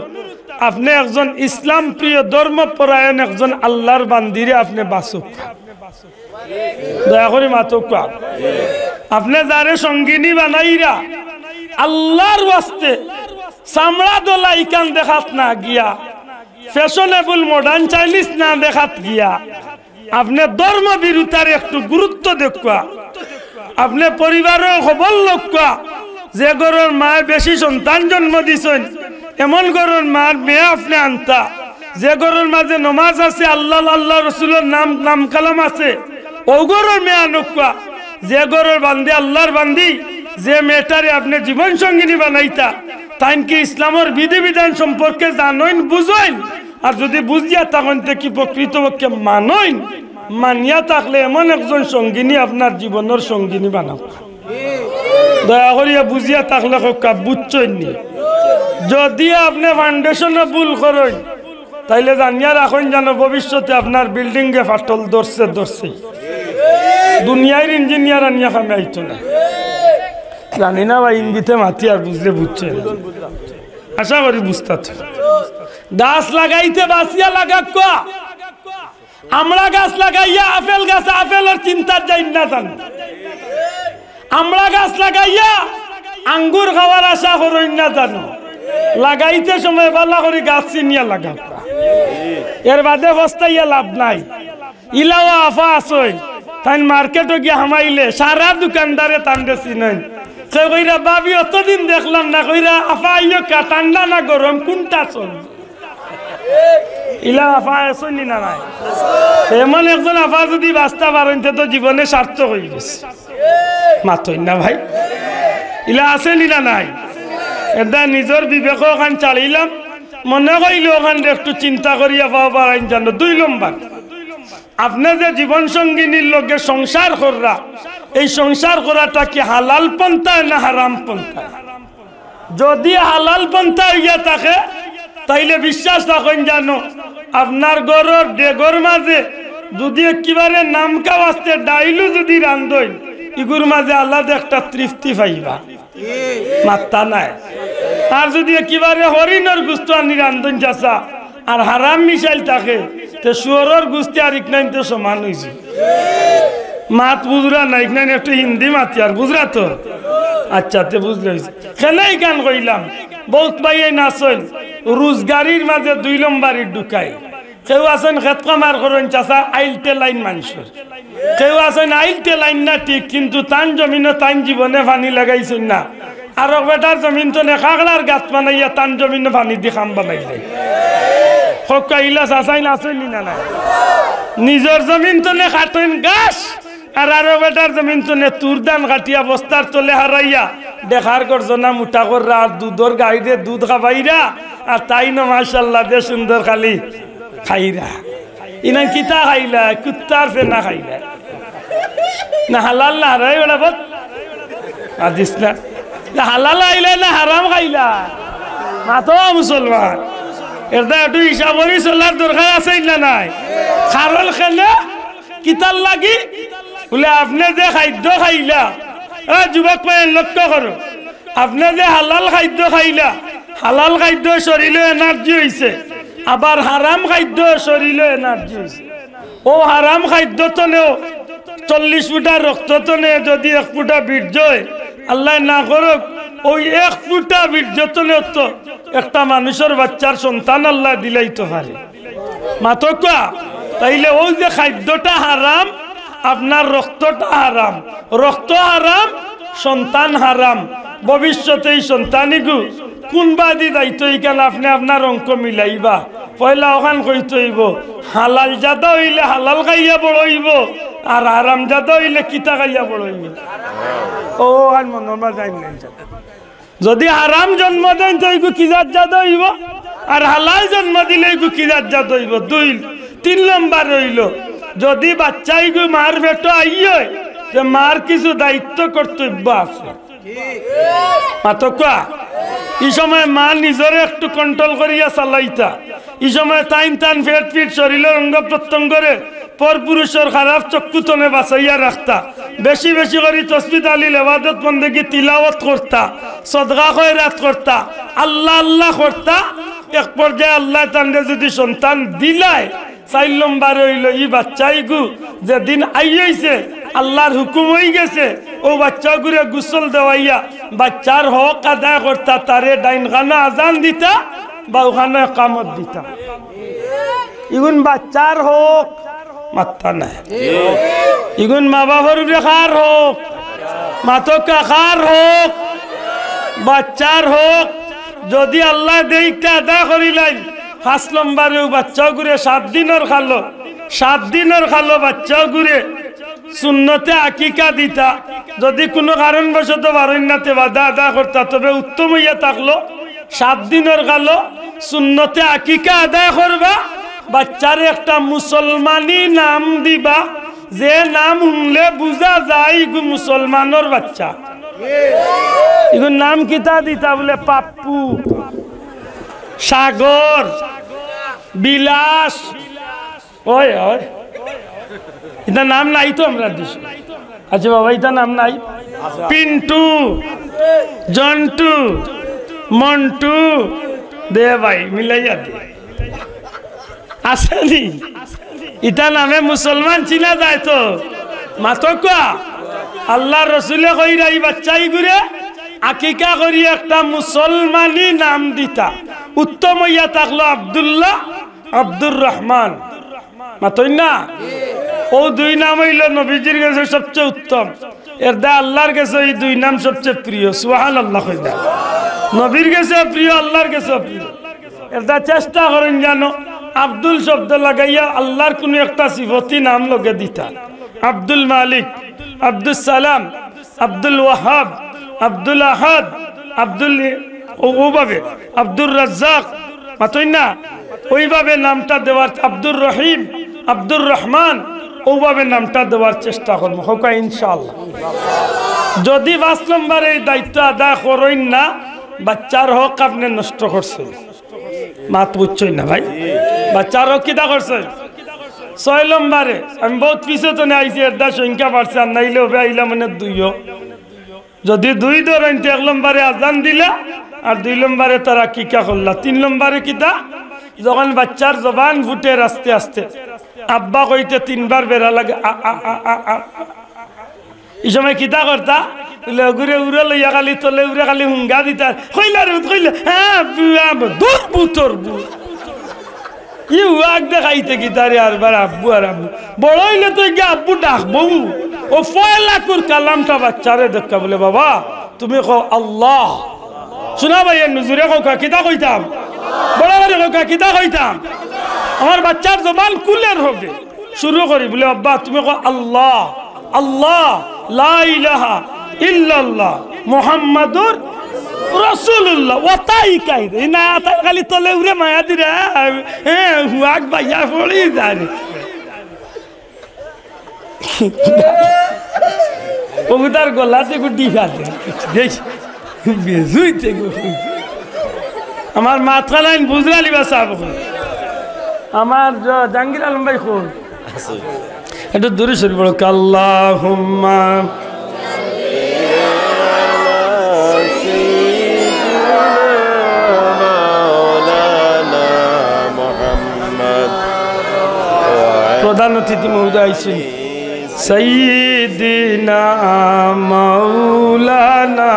আপনি একজন ইসলাম প্রিয় ধর্মপরায়ণ একজন আল্লাহর বান্দিরে আপনি বাসুক দয়া করে মাতকা আপনি যারে সঙ্গিনী বানাইরা আল্লাহর ওয়াস্তে চামড়া দোলা ইকান দেখাত না গিয়া ফ্যাশনেবল মডার্ন চাইনিজ না দেখাত গিয়া আপনি ধর্ম বিরুদ্ধার একটু গুরুত্ব দেখা আপনি পরিবারের খবর লক্ষ্য যে ঘরের মায়ের বেশি সন্তান জন্ম দিছেন এমন ঘরের মার মেয়ে আপনি আনতা যে ঘরের মাঝে নমাজ আছে আল্লাহ আল্লাহ রসুলের নাম কালাম আছে ও ঘরের মেয়ে আনুকা যে ঘরের বান্দি আল্লাহর বান্দি যে মেয়েটারে আপনি জীবন সঙ্গিনী বানাইতা তাই কি ইসলামের বিধিবিধান সম্পর্কে জানেন বুঝেন আর যদি বুঝিয়া তখন কি প্রকৃতপক্ষে মানেন মানিয়া থাকলে এমন একজন সঙ্গিনী আপনার জীবনের সঙ্গিনী বানাব দয়া করিয়া বুঝিয়া থাকলে বুঝছেন নি যদি আপনি ফাউন্ডেশনে ভুল করেন তাইলে জানিয়া রাখেন যেন ভবিষ্যতে আপনার বিল্ডিং এ ফাটল ধরছে দুনিয়ার ইঞ্জিনিয়ার আনিয়া খামে আইতো না জানি না ভাই ইঙ্গিতে মাতি আর বুঝলে বুঝছে আশা করি বুঝতে গাছ লাগাইতে বাসিয়া লাগা আমরা গাছ লাগাইয়া আপেল গাছ আপেলের চিন্তা যাই না জান আমরা গাছ লাগাইয়া আঙ্গুর খাওয়ার আশা করেন না জানো লাগাইতে সময় ভালো করে গাছ চিনিয়া লাগা এর বাদে বস্তাইয়া লাভ নাই ইলাও আফা আসই তাই মার্কেটে গিয়ে হামাইলে সারা দোকানদারে টান্ডে চিনেন সে কইরা ভাবি অতদিন দেখলাম না কইরা আফা আইয় ঠান্ডা না গরম কোনটা চল ইলা আফা আসনি না নাই এমন একজন আফা যদি বাস্তা পারেন তো জীবনে সার্থক হয়ে গেছে মাতই না ভাই ইলা আসেনি না নাই এটা নিজের বিবেক ওখান চালিলাম মনে করিলে ওখান একটু চিন্তা করিয়া পাওয়া পারেন জানো 2 নম্বর আপনি যে জীবন সঙ্গিনীর লগে সংসার করা এই সংসার করাটা কি হালাল পন্থা না হারাম পন্থা যদি হালাল পন্থা হইয়া থাকে তাইলে বিশ্বাস রাখেন জানো আপনার ঘরের ডেগর মাঝে যদি একেবারে নামকা বাস্তে ডাইলু যদি রান্ধই ইগুর মাঝে আল্লাহ একটা তৃপ্তি পাইবা মাত্তা নাই। আর যদি একেবারে হরিণর গুস্ত আনি রান্ধন চাষা আর হারাম মিশাইল থাকে তো শুয়োরের গুস্তি আর ইকনাইন তো সমান হয়েছে। মাত বুঝরা না ইকনাইন একটু হিন্দি মাতি আর বুঝরা তো আচ্ছা তে বুঝলে হয়েছে। খেলাই গান কইলাম বহুত ভাইয়ে নাচন রোজগারির মাঝে 2 নম্বরই ঢুকাই। কেউ আছেন খেত কামার করেন চাষা আইলতে লাইন মানুষের, কেউ আছেন আইলতে লাইন না ঠিক কিন্তু তান জমিনে তান জীবনে পানি লাগাইছেন না। আর বেটার জমিন তো নেখাগলার গাছ বানাইয়া তান জমিনে পানি দিয়ে খাম বানাইলে কাইলা চাষাই নাচলি না নাই। নিজের জমিন তো নে খাটেন গাছ আর আরো বেটার জমিন তো নে তুর দান কাটিয়া বস্তার তলে হারাইয়া দেখার গর্জনা মুঠা কররা আর দুধর গাইরে দুধ খাবাইরা আর তাই না মাশাল্লাহ দে সুন্দর খালি খাইরা। ইনা কিতা খাইলা কুত্তার ফেনা খাইলা না হালাল না হারাই বেড়া বত আদিস না হালাল আইলা না হারাম খাইলা মাতো মুসলমান এটা একটু হিসাব করে চলার দরকার আছে না নাই। কারণ খেলে কিতার লাগি বলে আপনি যে খাদ্য খাইলা যুবক মায়ের লক্ষ্য করো, আপনি যে হালাল খাদ্য খাইলা হালাল খাদ্য শরীরে এনার্জি হয়েছে, আবার হারাম খাদ্য শরীরে এনার্জি হয়েছে। ও হারাম খাদ্য তো নেও 40 ফুটা রক্ত তো নে যদি 1 ফুটা বীর্য আল্লাহ না করুক ওই 1 ফুটা বীর্য তো নেও তো একটা মানুষের বাচ্চার সন্তান আল্লাহ দিলাইতে পারে মাতকা। তাইলে ওই যে খাদ্যটা হারাম আপনার রক্তটা হারাম, রক্ত হারাম সন্তান হারাম। ভবিষ্যতে এই সন্তানিগু কোন বাদি দায়িত্ব এইখানে আপনি আপনার অঙ্ক মিলাইবা। পয়লা ওখান কইতে হইব হালাল জাদা হইলে হালাল খাইয়া বড় হইব আর হারাম জাদা হইলে কিতা খাইয়া বড় হইব। ও আর মনোমা যাই নাই যদি হারাম জন্ম দেন তো এইগু কিজাত জাদা হইব আর হালাল জন্ম দিলে এইগু কিজাত জাদা হইব। 2-3 নম্বর হইল যদি বাচ্চা এইগু মার বেটো আইয়ে যে মার কিছু দায়িত্ব কর্তব্য আছে মাতকা। এই সময় মা নিজের একটু কন্ট্রোল করিয়া চালাইতা। এই সময় টাইন ফেট ফিট শরীরের অঙ্গ প্রত্যঙ্গরে পর পুরুষের খারাপ চক্ষু তনে বাঁচাইয়া রাখতা। বেশি বেশি করে তসবিহ তাহলিল ইবাদত বন্দেগী তিলাওয়াত করতা, সদকা খয়রাত করতা, আল্লাহ আল্লাহ করতা। এক পর্যায়ে আল্লাহ তান্ডে যদি সন্তান দিলায় 4 নম্বর হইল ই বাচ্চাই গু যেদিন আইয়াইছে আল্লাহর হুকুম হয়ে গেছে ও বাচ্চা গুরে গোসল দেওয়াইয়া বাচ্চার হক আদায় করতা, তারে ডাইনখানা আজান দিতা বা ওখানে কামত দিতা। ইগুন বাচ্চার হোক মাত্তা নাই, ইগুন মা বাবার খার হোক মাতকা খার হোক বাচ্চার হোক। যদি আল্লাহ দেইটা আদায় করিলাই 5 নম্বরে বাচ্চা গুরে 7 দিনের খালো, 7 দিনের খালো বাচ্চা গুরে সুন্নতে আকিকা দিতা। যদি কোনো কারণবশত বারণ্যাতে বাধা আদা করতা তবে উত্তম হইয়া থাকলো 7 দিনের খালো সুন্নতে আকিকা আদায় করবা। বাচ্চারে একটা মুসলমানি নাম দিবা যে নাম শুনলে বুঝা যায় ইগু মুসলমানের বাচ্চা। ইগুর নাম কিতা দিতা বলে পাপ্পু, সাগর, বিলাস। ওই ওই এটা নাম নাই তো আমরা দিস। আচ্ছা বাবা এটা নাম নাই। পিন্টু, জন্টু, মন্টু দে ভাই মিলাইয়া দে আসেনি। ইটা নামে মুসলমান চিনা যায় তো মাতকা। আল্লাহ রসুলে কইরা এই বাচ্চাই ঘুরে আকিকা করি একটা মুসলমানি নাম দিতা। উত্তম হইয়া থাকলো আব্দুল্লাহ, আব্দুর রহমান মাতই না। ও 2 নাম হইল নবীজির কাছে সবচেয়ে উত্তম। এর দা আল্লাহর কাছে এই 2 নাম সবচেয়ে প্রিয়। সুবহানাল্লাহ কইলা নবীর কাছে প্রিয়, আল্লাহর কাছে প্রিয়। এর দা চেষ্টা করেন জানো আব্দুল শব্দ লাগাইয়া আল্লাহর কোন একটা সিফতি নাম লগে দিতা। আব্দুল মালিক, আব্দুল সালাম, আব্দুল ওয়াহাব, আব্দুল আহাদ, আব্দুল ওভাবে আব্দুর রাজ্জাক মাতই না। ওইভাবে নামটা দেওয়ার আব্দুর রহিম, আব্দুর রহমান ওভাবে নামটা দেওয়ার চেষ্টা করবো হোক ইনশাআল্লাহ। যদি 5 নম্বরে এই দায়িত্ব আদায় করেন না বাচ্চার হক আপনি নষ্ট করছেন। মাত বুঝছই না ভাই, বাচ্চার হক কিটা করছেন 6 নম্বরে আমি বহুত পিছনে আইছি এটা সংখ্যা বাড়ছে আর নাইলে হবে আইলা মানে 2 যদি 2 ধরেন 1 নম্বরে আজান দিলা আর 2 নম্বরে তারা কিকা করলা 3 নম্বরে কিতা যখন বাচ্চার জবান ফুটে আস্তে আস্তে আব্বা কইতে 3 বার বেরা লাগে এই সময় কিতা করতা ঘুরে উড়ে লইয়া খালি তলে উড়ে খালি হুঙ্গা দিতা কইলা রে কইলে হ্যাঁ দূর বুতর দেখাইতে কি তারে আরবার আব্বু আর আব্বু বড় হইলে তো গিয়ে আব্বু ডাকবো ও ফয়লাকুর কালামটা বাচ্চারে দেখা বলে বাবা তুমি কো আল্লাহ শোনা ভাই নুজুরে কোকা কিতা কইতাম বড় করে কোকা কিতা কইতাম আমার বাচ্চার জবান কুলের হবে শুরু করি বলে আব্বা তুমি কো আল্লাহ আল্লাহ লা ইলাহা ইল্লাল্লাহ মুহাম্মাদুর রাসূলুল্লাহ ওতাই কাই না তাই খালি তলে উড়ে মায়া দিরা হুয়াক ভাইয়া পড়ি জানি কবুতার গলাতে গুডি ফাতে দেখ বেজুইতে গো আমার মাথা লাইন বুঝরালি বাসা আমার জাহাঙ্গীর আলম ভাই কোন এটা দূরে সরি বড় আল্লাহুম্মা প্রধান অতিথি মহোদয় আইসেন সাইয়্যিদিনা মাওলানা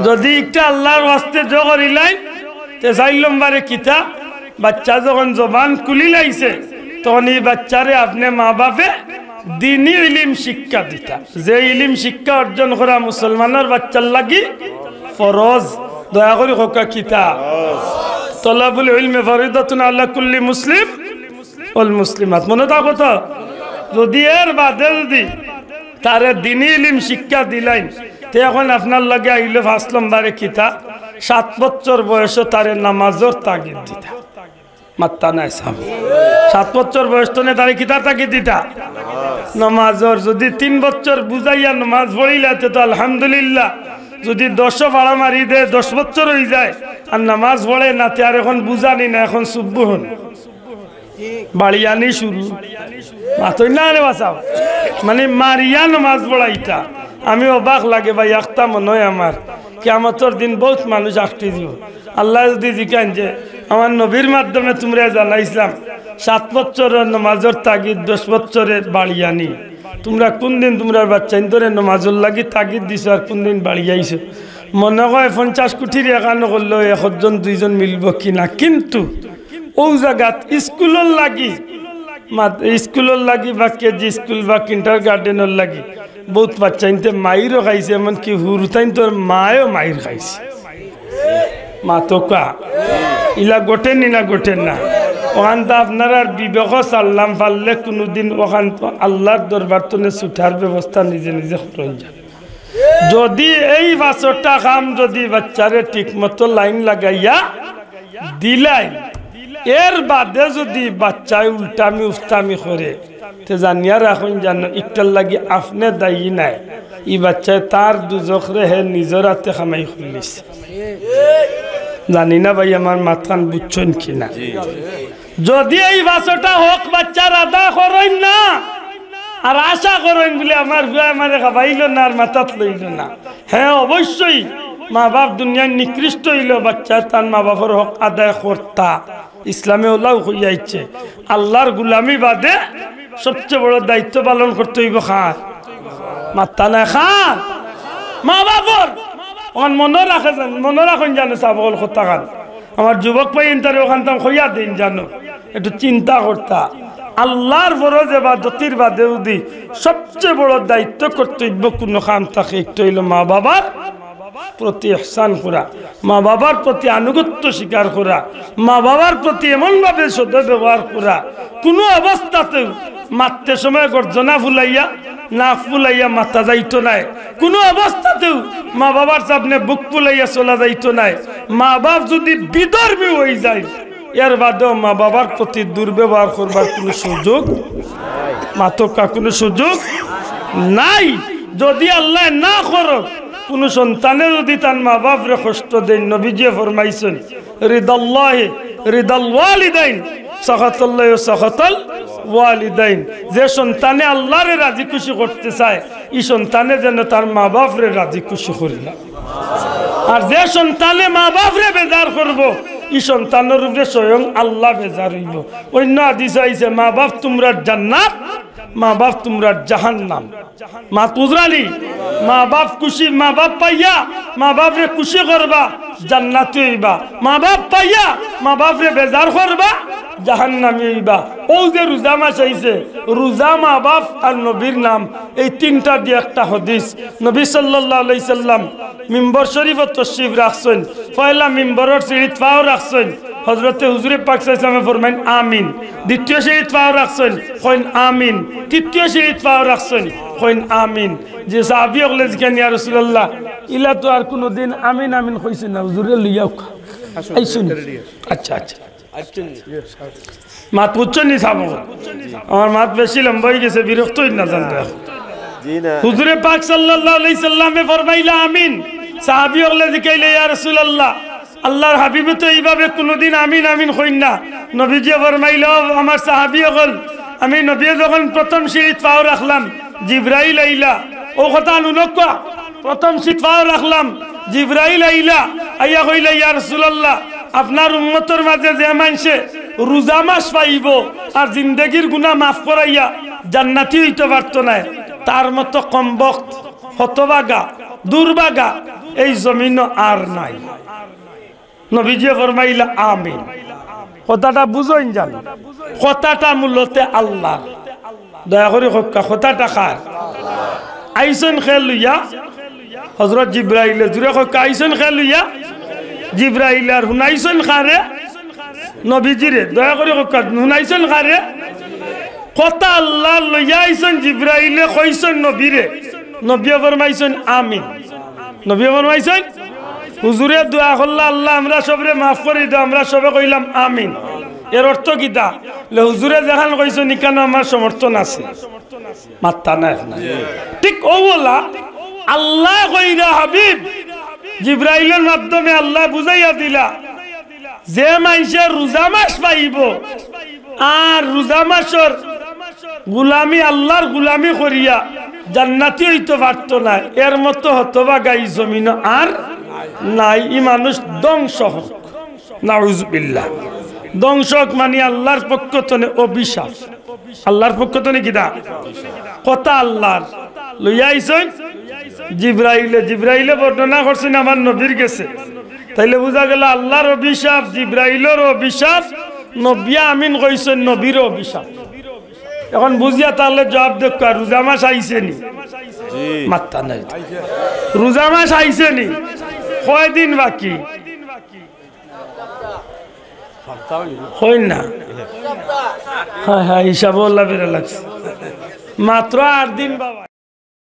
যদি একটা আল্লাহর ওয়াস্তে জগরিলাই তে 4 নম্বরে কিতা বাচ্চা যখন জবান খুলি লাইছে তখন এই বাচ্চারে আপনি মা বাপে দ্বীনি ইলম শিক্ষা দিতা যে ইলম শিক্ষা অর্জন করা মুসলমানের বাচ্চার লাগি ফরজ দয়া করে হোকা কিতা তলাবুল ইলমি ফরিদাতুন আলা কুল্লি মুসলিম ওয়াল মুসলিমাত মনে থাকো তো যদি এর বাদে যদি তারে দ্বীনি ইলম শিক্ষা দিলাইন তে এখন আপনার লাগে আইলে 5 নম্বরে কিতা 7 বছর বয়সে তারে নামাজের তাগিদ দিতা মাত্তা নাই সাহেব 7 বছর বয়স তো নে তারে কিতা তাগিদ দিতা নামাজের যদি 3 বছর বুঝাইয়া নামাজ পড়িলাতে তো আলহামদুলিল্লাহ যদি 10 ভাড়া মারি দে 10 বছর হয়ে যায় আর নামাজ পড়ে না তে আর এখন বুঝানি না এখন সুবহুন বাড়িয়ানি শুরু মাতই না রে বাসাও মানে মারিয়া নামাজ পড়াইতা আমি অবাক লাগে ভাই একটা মনে হয় আমার কিয়ামতের দিন বহুত মানুষ আটকে দিব আল্লাহ যদি জিজ্ঞান যে আমার নবীর মাধ্যমে তোমরা জানাইছিলাম 7 বছরের নামাজের তাগিদ 10 বছরের বাড়িয়ানি তোমরা কোন দিন তোমরা বাচ্চা ধরে নামাজের লাগি তাগিদ দিছো আর কোন দিন বাড়িয়াইছো মনে হয় 50 কোটির একান্ন করলেও 1 জন 2 জন মিলব কিনা কিন্তু ও জায়গাত স্কুলের লাগি বা কেজি স্কুল বা কিন্টার গার্ডেনের লাগি বহুত বাচ্চা ইনতে মাইরও খাইছে এমনকি হুরুতাইন তোর মায়ও মাইর খাইছে মা তো কা ইলা গোটেন না গোটেন না ওখান তো আপনারা বিবেক সাল্লাম পারলে কোনোদিন ওখান তো আল্লাহর দরবার তো ছুটার ব্যবস্থা নিজে নিজে করুন যান যদি এই 5টা কাম যদি বাচ্চারে ঠিক মতো লাইন লাগাইয়া দিলাই এর বাদে যদি বাচ্চায় উল্টামি উস্তামি করে তে জানিয়া রাখুন জানো একটার লাগি আপনি দায়ী নাই এই বাচ্চায় তার দুজখরে হে নিজের হাতে খামাই খুলিছে জানি না ভাই আমার মাথান বুঝছেন কিনা যদি এই 5টা হোক বাচ্চার আদা করেন না আর আশা করেন বলে আমার আমারে খাবাইল না আর মাথাত লইল না হ্যাঁ অবশ্যই মা বাপ দুনিয়ার নিকৃষ্ট হইল বাচ্চা তার মা বাবার হক আদায় করতা ইসলামে ওলাও হইয়াইছে আল্লাহর গুলামি বাদে সবচেয়ে বড় দায়িত্ব পালন করতে হইব খান মাত্তা না খান মা বাবার মনে রাখেন জানো সাবল কথা খান আমার যুবক ভাই ইন্টারে ওখান তাম হইয়া দিন জানো একটু চিন্তা করতা আল্লাহর ফরজ ইবাদতের বাদে যদি সবচেয়ে বড় দায়িত্ব কর্তব্য কোনো কাম থাকে একটু হইল মা বাবার প্রতি ইহসান করা মা বাবার প্রতি আনুগত্য স্বীকার করা মা বাবার প্রতি এমনভাবে সদয় ব্যবহার করা কোনো অবস্থাতেও মারতে সময় গর্জনা ফুলাইয়া না ফুলাইয়া মাথা যাইতো নাই কোনো অবস্থাতেও মা বাবার সামনে বুক ফুলাইয়া চলা যাইতো নাই মা বাপ যদি বিধর্মী হয়ে যায় এর বাদেও মা বাবার প্রতি দুর্ব্যবহার করবার কোনো সুযোগ মাতকা কোনো সুযোগ নাই যদি আল্লাহ না করো কোন সন্তানে যদি তার মা বাপরে কষ্ট দেন নবীজি ফরমাইছেন রিদাল্লাহি রিদাল ওয়ালিদাইন সাখাতাল্লাহি ওয়া সাখাতাল ওয়ালিদাইন। যে সন্তানে আল্লাহরে রাজি খুশি করতে চায় এই সন্তানে যেন তার মা বাপরে রাজি খুশি করে না। আর যে সন্তানে মা বাপরে বেজার করব এই সন্তানের উপরে স্বয়ং আল্লাহ বেজার হইব। অন্য হাদিসে আইছে মা বাপ তোমরা জান্নাত, মা বাপ তোমরা জাহান্নাম। মা তুজরালি মা বাপ খুশি, মা বাপ পাইয়া মা বাপরে খুশি করবা জান্নাতি হইবা, মা বাপ পাইয়া মা বাপরে বেজার করবা জাহান্নামী হইবা। ও যে রোজা মাস আইছে, রোজা মা বাপ আর নবীর নাম এই তিনটা দিয়ে একটা হাদিস। নবী সাল্লাল্লাহু আলাইহি সাল্লাম মিম্বর শরীফত তশরিফ রাখছেন, পয়লা মিম্বরের সিঁড়িত পাও রাখছেন, হযরতে হুজুরে পাক সাল্লাল্লাহু আলাইহি ওয়াসাল্লাম ফরমাইন আমিন। দ্বিতীয় সিঁড়িত পাও রাখছেন, কইন আমিন। তৃতীয় সিঁড়িত পাও রাখছেন, কইন আমিন। যে সাহাবী হলে জিকেন ইয়া রাসূলুল্লাহ ইলা তো আর কোনদিন আমিন আমিন কইছেন না, হুজুরে লইয়াও আইছুন। আচ্ছা আচ্ছা মাত উচ্চন নি সাবো, আমার মাত বেশি লম্বা হয়ে গেছে, বিরক্ত হই না জানতে। হুজুরে পাক সাল্লাল্লাহু আলাইহি সাল্লামে ফরমাইলা আমিন। সাহাবী হলে জিকাইলে ইয়া রাসূলুল্লাহ আল্লাহর হাবিব তো এইভাবে কোনদিন আমিন আমিন কইন না। নবীজি ফরমাইল আমার সাহাবী হল আমি নবী যখন প্রথম সিঁড়িত পাও রাখলাম জিবরাইল আইলা, ও কথা নুনকা প্রথম সিঁড়িত পাও রাখলাম জিবরাইল আইলা, আইয়া কইলা ইয়া রাসূলুল্লাহ আপনার উম্মতের মাঝে যে মানুষে রোজা মাস পাইব আর জিন্দেগির গুনাহ মাফ করাইয়া জান্নাতি হইতে পারতো না, তার মতো কমবক্ত হতভাগা দুর্ভাগা এই জমিন আর নাই। নবীজি ফরমাইলা আমিন। কথাটা বুঝইন জানো, কথাটা মূলত আল্লাহ। দয়া করে কথাটা কার? আইসন খেল লইয়া হযরত জিবরাইল জুরে আইসন খেল লইয়া জিবরাইল আর হুনাইছন খারে নবীজিরে। দয়া করে হুনাইছন খারে কথা আল্লাহ লইয়া আইছন জিবরাইলে কইছন নবীরে, নবী ফরমাইছন আমিন। নবী ফরমাইছন হুজুরে দোয়া করলা আল্লাহ আমরা সবরে মাফ করে দাও, আমরা সবে কইলাম আমিন। এর অর্থ কি তা হুজুরে যেখান কইছন নিকানো আমার সমর্থন আছে, মাত্তা না ঠিক ও বলা আল্লাহ কইরা হাবিব জিবরাইলের মাধ্যমে আল্লাহ বুঝাইয়া দিলা যে মানুষের রোজা মাস পাইব আর রোজা মাসের গুলামি আল্লাহর গুলামি করিয়া জান্নাতি হইতে পারত না, এর মতো হতভাগা এই জমিন আর নাই। ই মানুষ ধ্বংস হোক, নাউজুবিল্লাহ। ধ্বংস হোক মানে আল্লাহর পক্ষ থেকে অভিশাপ। আল্লাহর পক্ষ থেকে কিনা কথা আল্লাহর লইয়া আইছেন জিবরাইলে। জিবরাইলে বর্ণনা করছেন আমার নবীর গেছে, তাইলে বোঝা গেল আল্লাহর অভিশাপ, জিবরাইলের অভিশাপ, নবী আমিন কইছেন নবীর অভিশাপ। এখন বুঝিয়া তাহলে জবাব দেখ, রোজা মাস আইছে নি? মাত্তা নাই। রোজা মাস আইছে নি? কয়দিন বাকি? হইন না? হ্যাঁ হ্যাঁ হিসাব আল্লাহ বেড়ে লাগছে, মাত্র 8 দিন বাবা।